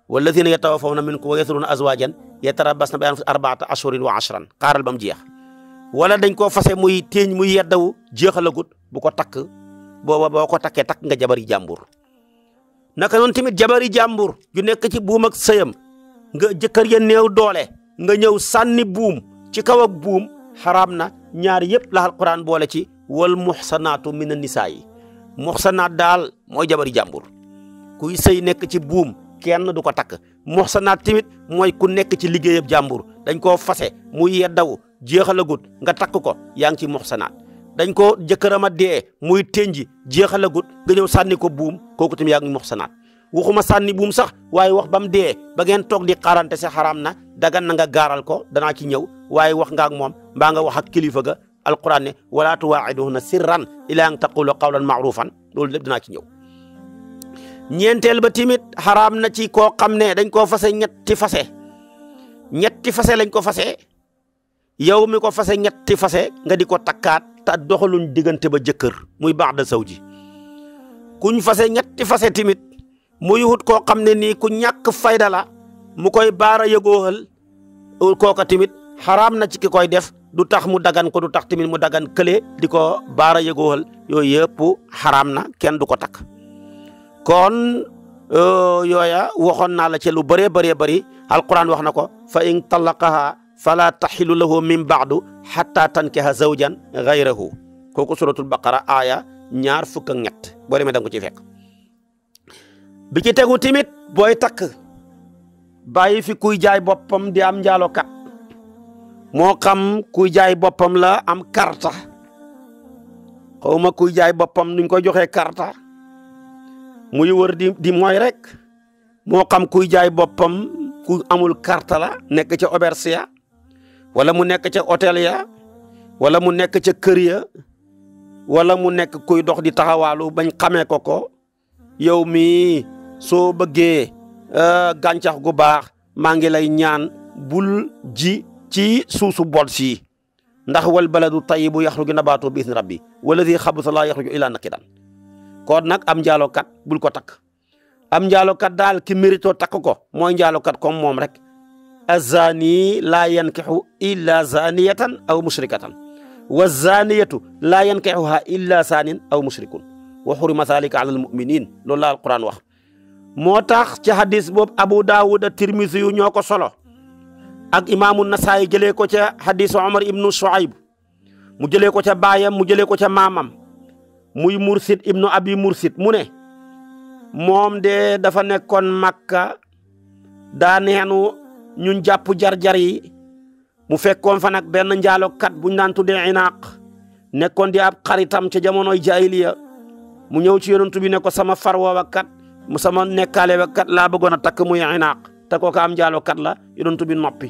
walladina yatawaffawna minkum wa yadharuna azwajan yatarabbasna bi anfusihim arba'ata ashhurin wa ashran xaaral ba mu jeex wala dañ koo fase muy téeñ muy yeddawu jeexalagut bu ko takk booba boo ko takkee takk nga jabari jàmbur naka noonu tamit jabari jàmbur ju nekk ci buum ak sëyam nga jëkkër ya néew doole nga ñëw sànni buum ci kaw ak buum xaraam na ñaar yëpp la alquran boole ci wal muxsanaatu mina nisaa yi muxsanaat daal mooy jabari jàmbur kuy sëy nekk ci buum kenn du ko takk muxsanaat tamit mooy ku nekk ci liggéeyab jàmbur dañ koo fase muy yeddawu jeexalagut nga takk ko yaa ngi ci muxsanaat dañ ko jëkkëram a dee muy tenji jeexalagut nga ñëw sànni ko buum kooku tamit yaa ngi muxsanaat waxuma sànni buum sax waaye wax ba mu dee ba ngeen toog di xaarante si xaraam na dagan na nga gaaral ko danaa ci ñëw waaye wax nga ak moom mbaa nga wax ak kilifa ga alquran ne wala tuwaa'iduhunna sirran ila an taqulu qawlan ma'rufan loolu lépp danaa ci ñëw ñeenteel ba timit xaraam na ci koo xam ne dañ koo fase ñetti fase lañ ko fase yow mi ko fase ñetti fase nga di ko takkaat te doxaluñ diggante ba jëkkër muy ba'da zawji kuñ fase ñetti fase timit muy wut koo xam ne nii ku ñàkk fayda la mu koy baara yëgooxal kooka timit xaraam na ci ki koy def du tax mu dagan ko du tax tamit mu dagan kële di ko baara yëgooxal yooyu yëpp xaraam na kenn du ko takk kon yooya waxoon naa la ci lu bëree bëri alquran wax na ko fa in talaqaha fala taxilu lahu min baadu xatta tankiha zawjan gayrahu kooku suratul baqara aaya 23 boo demee da nga ko ci fekk bi ci tegu timit booy takk bàyyi fi kuy jaay boppam di am njaalokat moo xam kuy jaay boppam la am karta xawma kuy jaay boppam nuñ koy joxee karta muy wër di mooy rek moo xam kuy jaay boppam ku amul karta la nekk ca auberge ya wala mu nekk ca hôtel ya wala mu nekk ca kër ya wala mu nekk kuy dox di taxawaalu bañ xamee ko yow mi soo bëggee gàncax gu baax maa ngi lay ñaan bul ji ci suusu bol si ndax wal baladu tayyibu yaxruju nabaatu bi izni rabbi walladi xabusa laa yaxruju illa nakidan kon nag am njaalokat bul ko takk am njaalokat daal ki mérito takk ko mooy njaalokat comme moom rek azani laa yankixu illa zaniyatan aw mushrikatan wa zaniyatu laa yankixuha illa sanin aw mushrikun wa xurima zalika ala almuminin loolu la alquran wax moo tax ci hadis boobu Abu Daawud Tirmisi yu ñoo ko solo ak imaamu Nasaayi jëlee ko ca hadisu Omar ibnu Shuayb mu jëlee ko ca baayam mu jëlee ko ca maamam muy Mursid ibnu Abi Mursid mu ne moom de dafa nekkoon Makka daa neenu ñun jàpp jar-jar yi mu fekkoon fa nag benn njaalokat buñ daan tuddee Inaaq nekkoon di ab xaritam ca jamonoy jaahiliya mu ñëw ci yonent bi ne ko sama far woowa kat mu sama nekkaale wa kat laa bëggoon a takk muy Inaaq te kooku am njaalokat la yonent bi noppi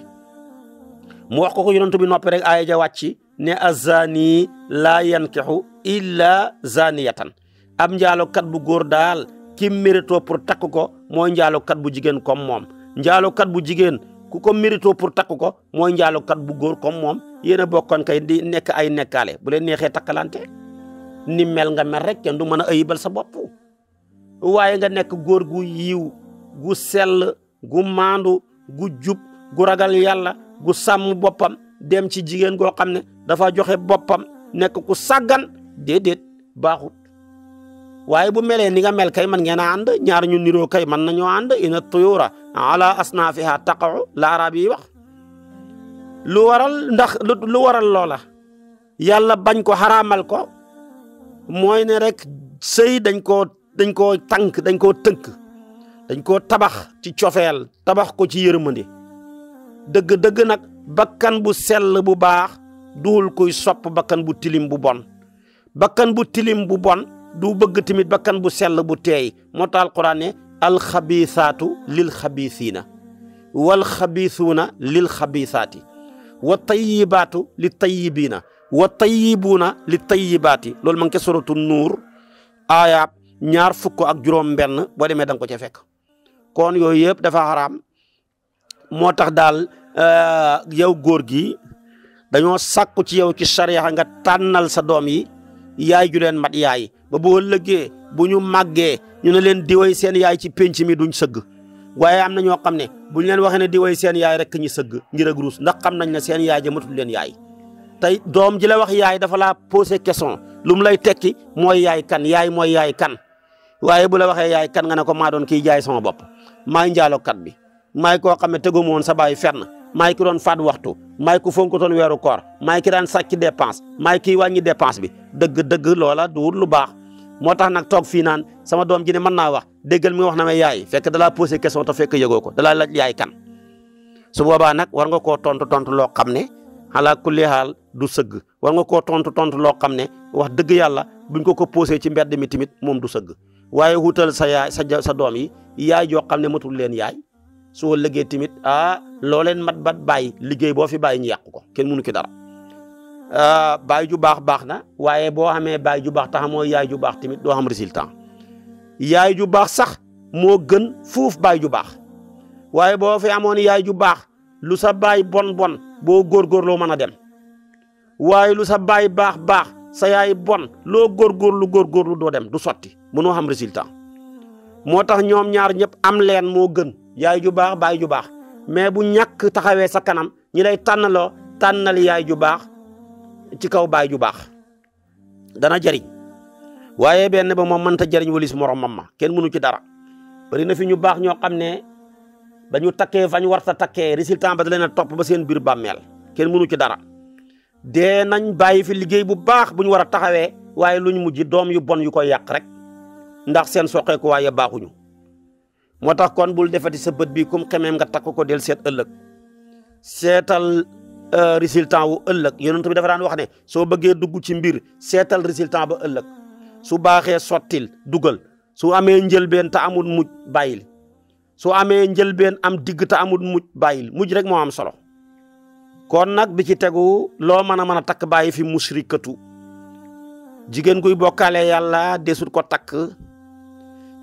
mu wax ko yonent bi noppi rek aaya ja wàcci ne azani laa yankixu illa zaniyatan am njaalokat bu góor daal ki mérito pour takk ko mooy njaalokat bu jigéen comme moom njaalokat bu jigéen ku ko mérito pour takk ko mooy njaalokat bu góor comme moom yéen a bokkoon kay di nekk ay nekkaale bu leen neexee takkalante ni mel nga mel rek kenn du mën a ayibal sa bopp waaye nga nekk góor gu yiw gu sell gu maandu gu jub gu ragal yàlla gu sàmm boppam dem ci jigéen goo xam ne dafa joxe boppam nekk ku sàggan déedéet baaxut waaye bu melee ni nga mel kay man ngeen a ànd ñaar ñu niroo kay man nañoo ànd ina tuyura ala asnaafiha taqa'u la arab yi wax lu waral loola yàlla bañ ko xaraamal ko mooy ne rek sëy dañ koo tënk dañ koo tabax ci cofeel tabax ko ci yërmande dëgg-dëgg nag bakkan bu sell bu baax duul kuy sopp bakkan bu tilim bu bon. bakkan bu tilim bu bon du bëgg tamit bakkan bu sell bu teey moo tax alquran ne alxabiisaatu lil xabiisiina wal xabiisuuna lil xabiisaati wa tayyibaatu li tayyibiina wa tayyibuuna li tayyibaati loolu ma ngi ko suratu nuur aaya 25 boo demee da nga ko ca fekk. kon yooyu yëpp dafa xaraam moo tax daal yow góor gi dañoo sàkku ci yow ci sariya nga tànnal sa doom yi yaay ju leen mat yaay ba boo lëggee bu ñu màggee ñu ne leen diway seen yaay ci penc mi duñ sëgg waaye am na ñoo xam ne buñ leen waxee ne diway seen yaay rek ñu sëgg ngir ak ruus ndax xam nañ ne seen yaay ja matul leen yaay. tey doom ji la wax yaay dafa laa posé question lu mu lay tekki mooy yaay kan yaay mooy yaay kan waaye bu la waxee yaay kan nga ne ko maa doon kiy jaay sama bopp maay njaalokat bi maay koo xam ne tegu ma woon sa baay fenn maay ki doon faat waxtu maay ku fonkutoon weeru koor maay ki daan sàcc dépense maay kiy wàññi dépense bi dëgg-dëgg loola duwul lu baax. moo tax nag toog fii naan sama doom ji ne mën naa wax déggal mi wax na ma yaay fekk dalaa posé question te fekk yëgoo ko dalaa laaj yaay kan su boobaa nag war nga koo tontu loo xam ne ala kulli haal du sëgg war nga koo tontu loo xam ne wax dëgg yàlla buñ ko posé ci mbedd mi tamit moom du sëgg waaye wutal sa yaay sa doom yi yaay joo xam ne matul leen yaay soo liggéey tamit loo leen mat bat bàyyi liggéey boo fi bàyyi ñu yàq ko kenn mënu ki dara. baay ju baax na waaye boo xamee baay ju baax tax mooy yaay ju baax tamit doo xam résultat yaay ju baax sax moo gën fuuf baay ju baax waaye boo fi amoon yaay ju baax lu sa baay bon boo góorgóorloo mën a dem waaye lu sa baay baax sa yaay bon loo góorgóorlu doo dem du sotti mënoo xam résultat moo tax ñoom ñaar ñëpp am leen moo gën yaay ju baax baay ju baax mais bu ñàkk taxawee sa kanam ñi lay tànnal yaay ju baax ci kaw baay ju baax dana jariñ waaye benn ba moom mënta jariñ walis moromam ma kenn mënu ci dara bari na fi ñu baax ñoo xam ne ba ñu takkee fa ñu warta takkee résultat ba da leen a topp ba seen biir bàmmeel kenn mënu ci dara dee nañ bàyyi fi liggéey bu baax bu ñu war a taxawee waaye luñ mujj doom yu bon yu koy yàq rek ndax seen soqeeku waaye baaxuñu moo tax kon bul defati sa bët bi kum xemeem nga takk ko del seet ëllëg seetal résultat wu ëllëg yonent bi dafa daan wax ne soo bëggee dugg ci mbir seetal résultat ba ëllëg su baaxee sottil dugal su amee njëlbeen te amul mujj bàyyil su amee njëlbeen am digg te amul mujj bàyyil mujj rek moo am solo. kon nag bi ci tegu loo mën a takk bàyyi fi musrikatu jigéen guy bokkaale yàlla desut ko takk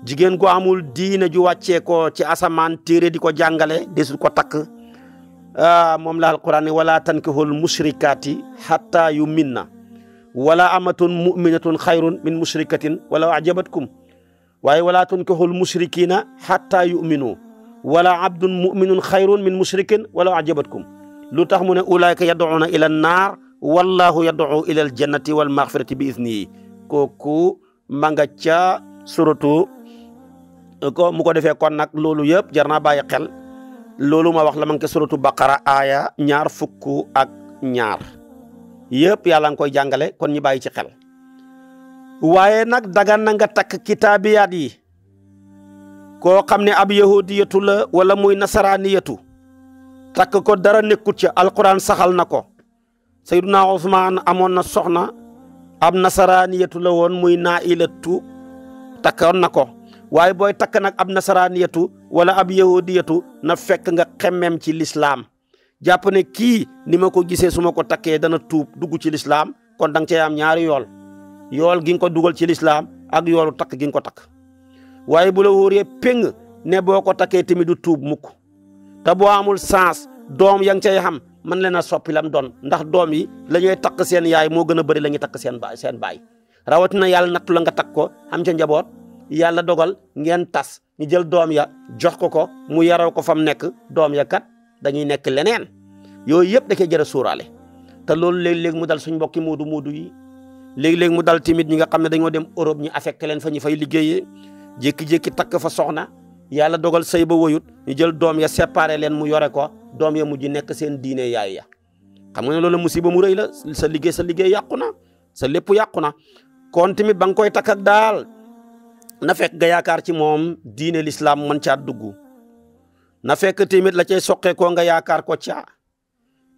jigéen gu amul diine ju wàccee ko ci asamaan téere di ko jàngale desut ko takk. moom la alquran ne wala tankihul musrikaati hatta yuminna wala amatun muminatun xayrun min musrikatin wala ajabatkum waaye wala tankihul musrikina hatta yuminu wala abdun muminun xayrun min musrikin wala ajabatkum lu tax mu ne ulaayka yad'una ila annaar wallahu yad'u ila aljannati wal maghfirati bi idnihi kooku ma nga ca suratu ko mu ko defee kon nag loolu yëpp jar naa bàyyi xel loolu ma wax la ma ngi ko suratu baqara aaya 22 yëpp yàlla nga koy jàngale kon ñu bàyyi ci xel waaye nag dagan na nga takk kitaabiyaat yi koo xam ne ab yahudiyatu la wala muy nasaraaniyatu takk ko dara nekkut ci alquran saxal na ko sayyiduna Usmaan amoon na soxna ab nasaraaniyatu la woon muy nailatu takkoon na ko waaye booy takk nag ab nasaraaniyatu wala ab yahudiyatu na fekk nga xemmem ci lislaam jàpp ne kii ni ma ko gisee su ma ko takkee dana tuub dugg ci lislaam kon da nga cee am ñaari yool gi nga ko dugal ci lislaam ak yoolu takk gi nga ko takk waaye bu la wóoree péng ne boo ko takkee tamit du tuub mukk te boo amul sens doom ya nga cay xam man leen a soppi lam doon ndax doom yi la ñuy takk seen yaay moo gën a bëri la ñuy takk seen baay rawatina yàlla nattu la nga takk ko am ca njaboot yàlla dogal ngeen tas ñu jël doom ya jox ko mu yaroo ko fa mu nekk doom ya kat dañuy nekk leneen yooyu yëpp da koy jër a suuraale te loolu léeg-léeg mu dal suñ mbokki moodu yi léeg-léeg mu dal timit ñi nga xam ne dañoo dem Europe ñu affecté leen fa ñu fay liggéeyee jékki-jékki takk fa soxna yàlla dogal sëy ba woyut ñu jël doom ya séparé leen mu yore ko doom ya mujj nekk seen diine yaay ya xam nga ne loolu musiba mu rëy la sa liggéey yàqu na sa lépp yàqu na kon tamit ba nga koy takk ak daal na fekk nga yaakaar ci moom diine l'islam mën caa dugg na fekk timit la cay soqee ko nga yaakaar ko ca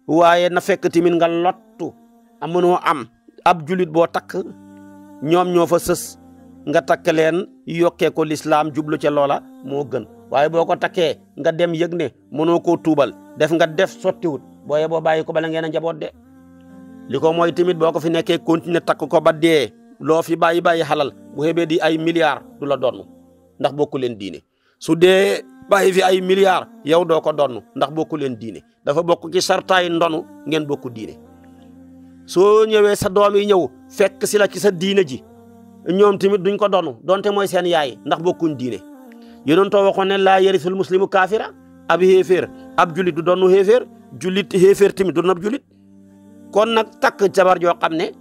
waaye na fekk timit nga lottu amunoo am ab julit boo takk ñoom ñoo fa sës nga takk leen yokkee ko lislaam jublu ca loola moo gën waaye boo ko takkee nga dem yëg ne mënoo koo tuubal def nga def sottiwut booye boo bàyyi ko bala ngeen a njaboot de li ko mooy tamit boo ko fi nekkee continuer takk ko ba dee loo fi bàyyi xalal bu xebee di ay milliards du la donn ndax bokku leen diine su dee bàyyi fi ay milliards yow doo ko donn ndax bokku leen diine dafa bokk ci sartaay ndonu ngeen bokku diine soo ñëwee sa doom yi ñëw fekk si la ci sa diine ji ñoom tamit duñ ko donn donte mooy seen yaay ndax bokkuñ diine yonentoo waxoon ne laa yarisul muslimu kaafira ab xéeféer ab julit du donnu xéeféer julit xéeféer tamit du ab julit kon nag takk jabar joo xam ne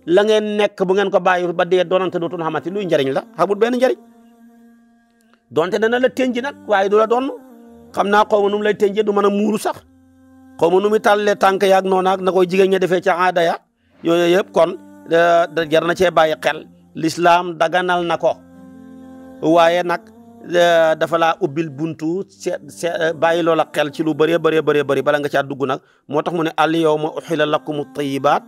la ngeen nekk bu ngeen ko bàyyi ba dee doonante dootul xamante luy njariñ la xamul benn njariñ donte dana la tënji nag waaye du la doon xam naa xaw ma nu mu lay tënjee du mën a muuru sax xaw ma nu mu tàllee tànk yaag noonu ak na koy jigéen ña defee ca aada ya yooyu yëpp kon jar na cee bàyyi xel l'islam daganal na ko waaye nag dafa laa ubbil buntu bàyyi loola xel ci lu bëree bëri bala nga caa dugg nag moo tax mu ne al yawma uxilla lakum at-tayyibaat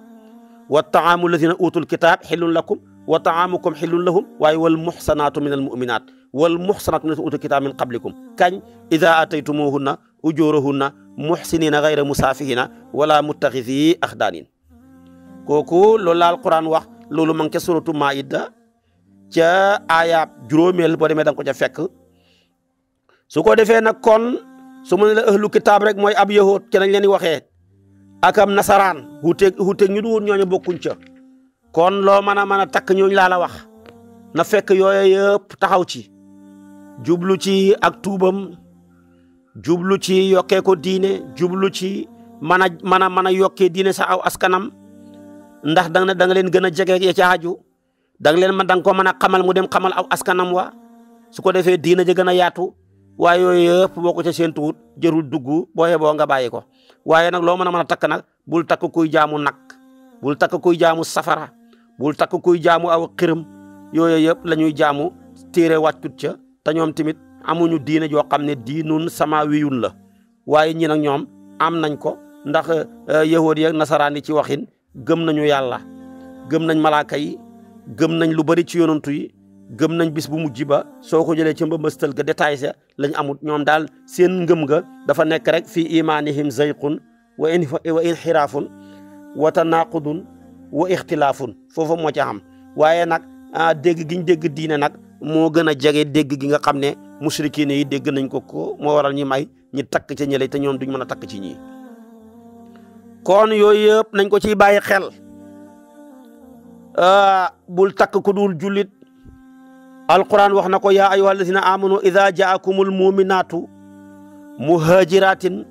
wa taamu alladina utul kitaab xillun lakum wa taamukum xillun lahum waaye wal muxsanaatu min al muminaat wal muxsanaatu min utul kitaab min qablikum kañ ida ataytumuhunna ujurahunna muxsinina gayra musaafihina wala muttaxisi axdaanin kooku loolu la alquran wax loolu ma ngi ca suratu maida ca aaya juróomeel boo demee da nga ko ca fekk su ko defee nag kon su ma ne la ahlu kitaab rek mooy ab yahood ca nañ leen di waxee akam nasaraan xuuteeg ñu duwoon ñooñu bokkuñ ca kon loo mën a takk ñooñu laa la wax na fekk yooyu yëpp taxaw ci jublu ci ak tuubam jublu ci yokkee ko diine jublu ci mën a yokkee diine sa aw askanam ndax da nga leen gën a jege ya ca aju da nga ko mën a xamal mu dem xamal aw askanam wa su ko defee diine ja gën a yaatu waaye yooyu yëpp boo ko ca seen tuut jërul dugg booyee boo nga bàyyi ko waaye nag loo mën a takk nag bul takk kuy jaamu nag bul takk kuy jaamu safara bul takk kuy jaamu aw xiram yooyu yëpp la ñuy jaamu téere wàccut ca te ñoom tamit amuñu diine joo xam ne diinun sama wiyun la waaye ñi nag ñoom am nañ ko ndax yahood yi ak nasaraan yi ci waxin gëm nañu yàlla gëm nañ malaaka yi gëm nañ lu bari ci yonantu yi gëm nañ bis bu mujj ba soo ko jëlee ci mbëmbëstal ga détail sa lañ amut ñoom daal seen ngëm ga dafa nekk rek fii imanihim zayqun wa inxiraafun wa tanaqudun wa ixtilaafun foofu moo ci xam waaye nag dégg giñ dégg diine nag moo gën a jege dégg gi nga xam ne musrikiin yi dégg nañ ko moo waral ñi may ñi takk ca ñële te ñoom duñ mën a takk ci ñii kon yooyu yëpp nañ ko ciy bàyyi xel bul takk ku dul jullit alquran wax na ko yaa ayyuha alladina amanu ida jaakumul muminaatu muhajiratin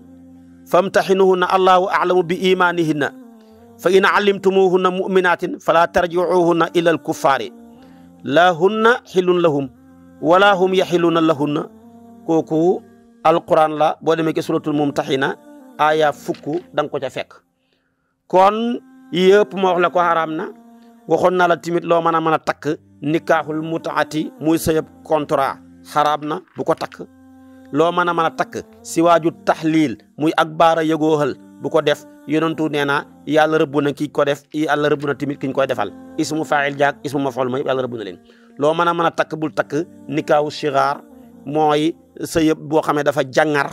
famtaxinuhunna allahu alamu bi imanihinna fa in alimtumuhunna muminatin fala tarjiuhunna ila alkuffaari la hunna xilun lahum wala hum yaxiluna lahunna kooku alquran la boo demee ke suratul mumtaxina aya fukk da nga ko ca fekk kon yëpp moo wax la ko xaraam na waxoon naa la timit loo mën a takk nikaaxul mutaati muy sëyëb contrat xaraam na bu ko takk loo mën a takk si waaju taxliil muy ak baara yëgooxal bu ko def yonentu nee na yàlla rëbb na ki ko def yàlla rëbb na timit ki ñu koy defal ismu faa'il jaak ismu mafool ma yëpp yàlla rëbb na leen loo mën a takk bul takk nikaahu sigaar mooy sëyëb boo xamee dafa jàngar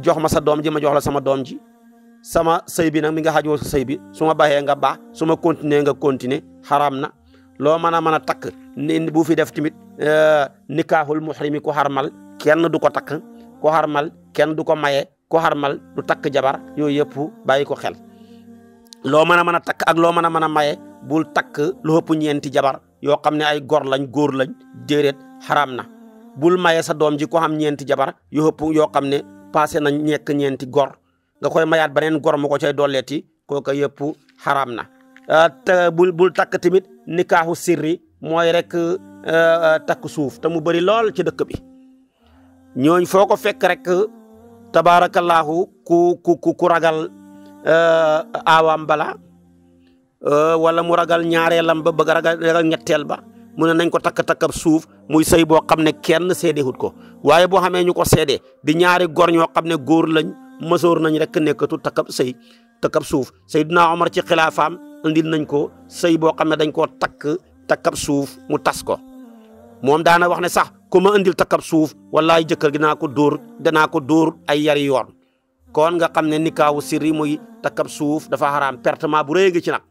jox ma sa doom ji ma jox la sama doom ji sama sëy bi nag mi nga xajoo sa sëy bi su ma baxee nga baax su ma continuer nga continuer xaraam na loo mën a takk ni bu fi def tamit nikaaxul muhrimi ku xarmal kenn du ko takk ku xarmal kenn du ko maye ku xarmal du takk jabar yooyu yëpp bàyyi ko xel loo mën a takk ak loo mën a maye bul takk lu ëpp ñeenti jabar yoo xam ne ay gor lañ góor lañ déedéet xaraam na bul maye sa doom ji ko xam ñeenti jabar yoo xam ne passé nañ ñekk ñeenti gor nga koy mayaat beneen gor mu ko cay dolleeti kooka yëpp xaraam na te bul takk tamit nikaaxu sirri mooy rek takk suuf te mu bëri lool ci dëkk bi ñooñ foo ko fekk rek tabaarakallaahu ku ragal aawam bala wala mu ragal ñaareelam ba bëgg ragal ñetteel ba mu ne nañ ko takk suuf muy sëy boo xam ne kenn seedehut ko waaye boo xamee ñu ko seede di ñaari gor ñoo xam ne góor lañ mësoor nañ rek nekkatu takkab suuf Seydina Omar ci xilaafaam indil nañ ko sëy boo xam ne dañ koo takkab suuf mu tas ko moom daana wax ne sax ku ma indil takkab suuf wallaay jëkkër gi danaa ko dóor ay yari yoon kon nga xam ne nikaawu sirri muy takkab suuf dafa xaraam pertement bu rëy gi ci nag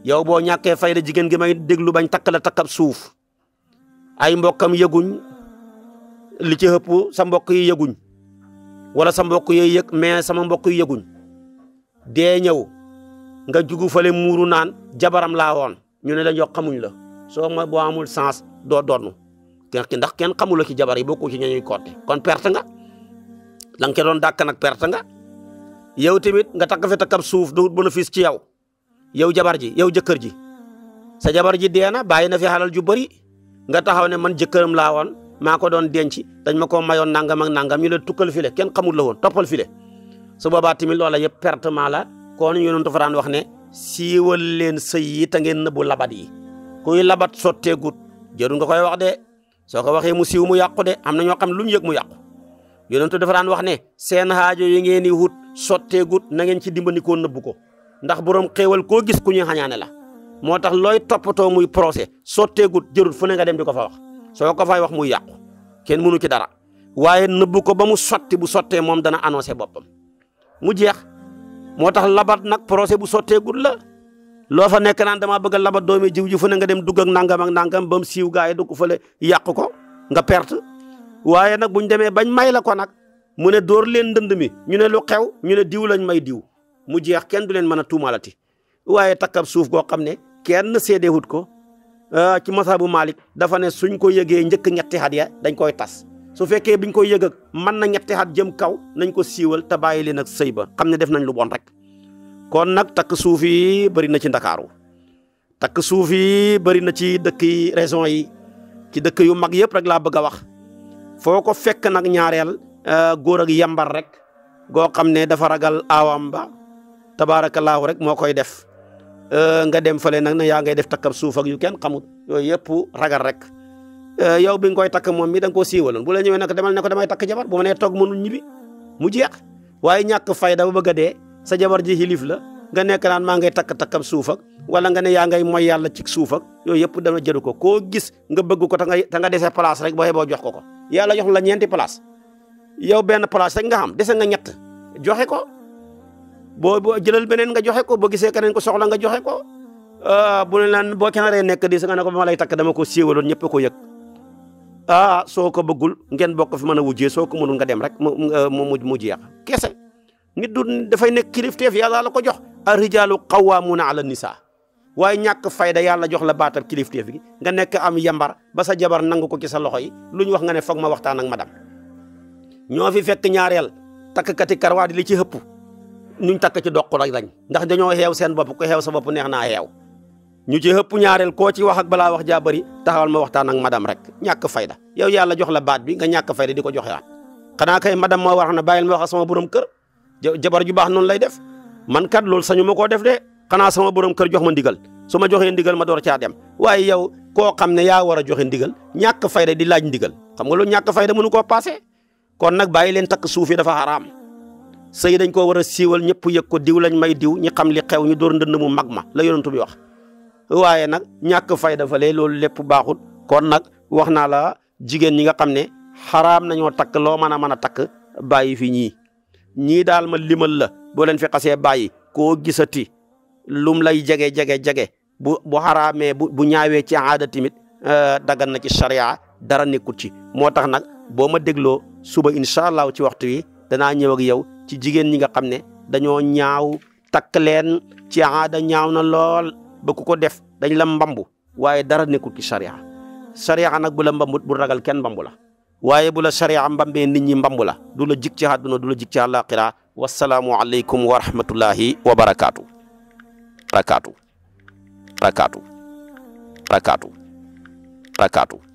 yow boo ñàkkee fayda jigéen gi may déglu bañ takk la takkab suuf ay mbokkam yëguñ li ci ëpp sa mbokk yi yëguñ wala sa mbokk yi yëg mais sama mbokk yi yëguñ dee ñëw nga jugu fale muuru naan jabaram laa woon ñu ne la jox xamuñ la soo ma boo amul sens doo donnu ndax kenn xamula ci jabar yi bokku ci ñuy côté kon perte nga la nga doon dàkk nag perte nga yow tamit nga takk fi takkab suuf du bénéfice ci yow jabar ji yow jëkkër ji sa jabar ji dee na bàyyi na fi xalal ju bëri nga taxaw ne man jëkkëram laa woon maa ko doon denc dañ ma ko mayoon nangam ak nangam ñu la tukkal file kenn xamul la woon toppal file su boobaa tamit loola yëpp pertement la kon Yonent fa daan wax ne siiwal leen sëy yi te ngeen nëbbu labat yi kuy labat sotteegut jëru nga koy wax de soo ko waxee mu siiw mu yàqu de am na ñoo xam lu ñu yëg mu yàqu Yonent dafa daan wax ne seen haajo yi ngeen di wut sotteegut na ngeen ci dimbandikoo nëbbu ko ndax borom xéewal koo gis ku ñuy xañaane la moo tax looy toppatoo muy procès sotteegut jërut fu ne nga dem di ko fa wax soo ko fay wax muy yàqu kenn mënu ci dara waaye nëbbu ko ba mu sotti bu sottee moom dana annoncé boppam mu jeex moo tax labat nag procès bu sotteegut la loo fa nekk naan damaa bëgg a labat doomi jiw ji fu ne nga dem dugg ak nangam ba mu siiw gaa yi du ko fële yàq ko nga perte waaye nag buñ demee bañ may la ko nag mu ne dóor leen ndënd mi ñu ne lu xew ñu ne diw lañ may diw mu jeex kenn du leen mën a tuumalati waaye takkab suuf goo xam ne kenn seedewut ko ci masabu Malik dafa ne suñ ko yëgee njëkk ñetti at ya dañ koy tas su fekkee biñ koy yëg ak mën na ñetti at jëm kaw nañ ko siiwal te bàyyi leen ak sëy ba xam ne def nañ lu bon rek kon nag takk suuf yi bëri na ci Ndakaaru takk suuf yi bëri na ci dëkk yi région yi ci dëkk yu mag yëpp rek laa bëgg a wax foo ko fekk nag ñaareel góor ak yambar rek goo xam ne dafa ragal aawam ba tabaarakallaahu rek moo koy def nga dem fële nag ne yaa ngay def takkab suuf ak yu kenn xamut yooyu yëpp ragal rek yow bi nga koy takk moom mi da nga koo siiwaloon bu la ñëwee nag demal ne ko damay takk jabar bu ma nee toog mënul ñibbi mu jeex waaye ñàkk fayda ba bëgg a dee sa jabar ji xilif la nga nekk naan maa ngay takkab suuf ak wala nga ne yaa ngay moy yàlla ci suuf ak yooyu yëpp dama jëru ko koo gis nga bëgg ko te nga dese place rek boo jox ko yàlla jox la ñeenti place yow benn place rek nga xam dese nga ñett joxe ko boo jëlal beneen nga joxe ko boo gisee keneen ko soxla nga joxe ko bu ne laan boo kenaree nekk di sa nga ne ko ba ma lay takk dama ko siiwaloon ñëpp ko yëg soo ko bëggul ngeen bokk fi mën a wujjee soo ko mënul nga dem rek mu jeex kese nit du dafay nekk kilifteef yàlla la ko jox ar-rijaalu qawwaamuuna ala nisaa waaye ñàkk fayda yàlla jox la baatab kilifteef gi nga nekk am yambar ba sa jabar nangu ko ci sa loxo yi lu ñu wax nga ne foog ma waxtaan ak madame ñoo fi fekk ñaareel takkati karwaa di li ci hëpp nuñ takk ci doq rek lañ ndax dañoo xeew seen bopp ko xeew sa bopp neex naa xeew ñu ci hëpp ñaareel koo ci wax ak balaa wax jaa bëri taxawal ma waxtaan ak madame rek ñàkk fayda yow yàlla jox la baat bi nga ñàkk fayda di ko joxewaat xanaa kay madame moo war na bàyyil ma wax ak sama borom kër jabar ju baax noonu lay def man kat loolu sañu ma koo def de xanaa sama borom kër jox ma ndigal su ma joxee ndigal ma door caa dem waaye yow koo xam ne yaa war a joxe ndigal ñàkk fayda di laaj ndigal xam nga loolu ñàkk fayda mënu koo passé kon nag bàyyi leen takk suuf yi dafa xaraam sëy dañ koo war a siiwal ñëpp yëg ko diw lañ may diw ñi xam li xew ñu door ndënd mu mag ma la yonent bi wax waaye nag ñàkk fayda fa lee loolu lépp baaxul kon nag wax naa la jigéen ñi nga xam ne xaraam nañoo takk loo mën a takk bàyyi fi ñii daal ma limal la boo leen fi xasee bàyyi koo gisati lum lay jege bu xaraamee bu ñaawee ci aada tamit dagan na ci sharia dara nekkut ci moo tax nag boo ma dégloo suba incha allah ci waxtu wi danaa ñëw ak yow ci jigéen ñi nga xam ne dañoo ñaaw takk leen ci aada ñaaw na lool ba ku ko def dañ la mbambu waaye dara nekkut ci sharia nag bu la mbambut bu ragal kenn mbambu la waaye bu la sharia mbambee nit ñi mbambu la du la jig ci àdduna du la jig ci àllaaxira wasalaamu aleykum wa rahmatullahi wa barakaatu rakaatu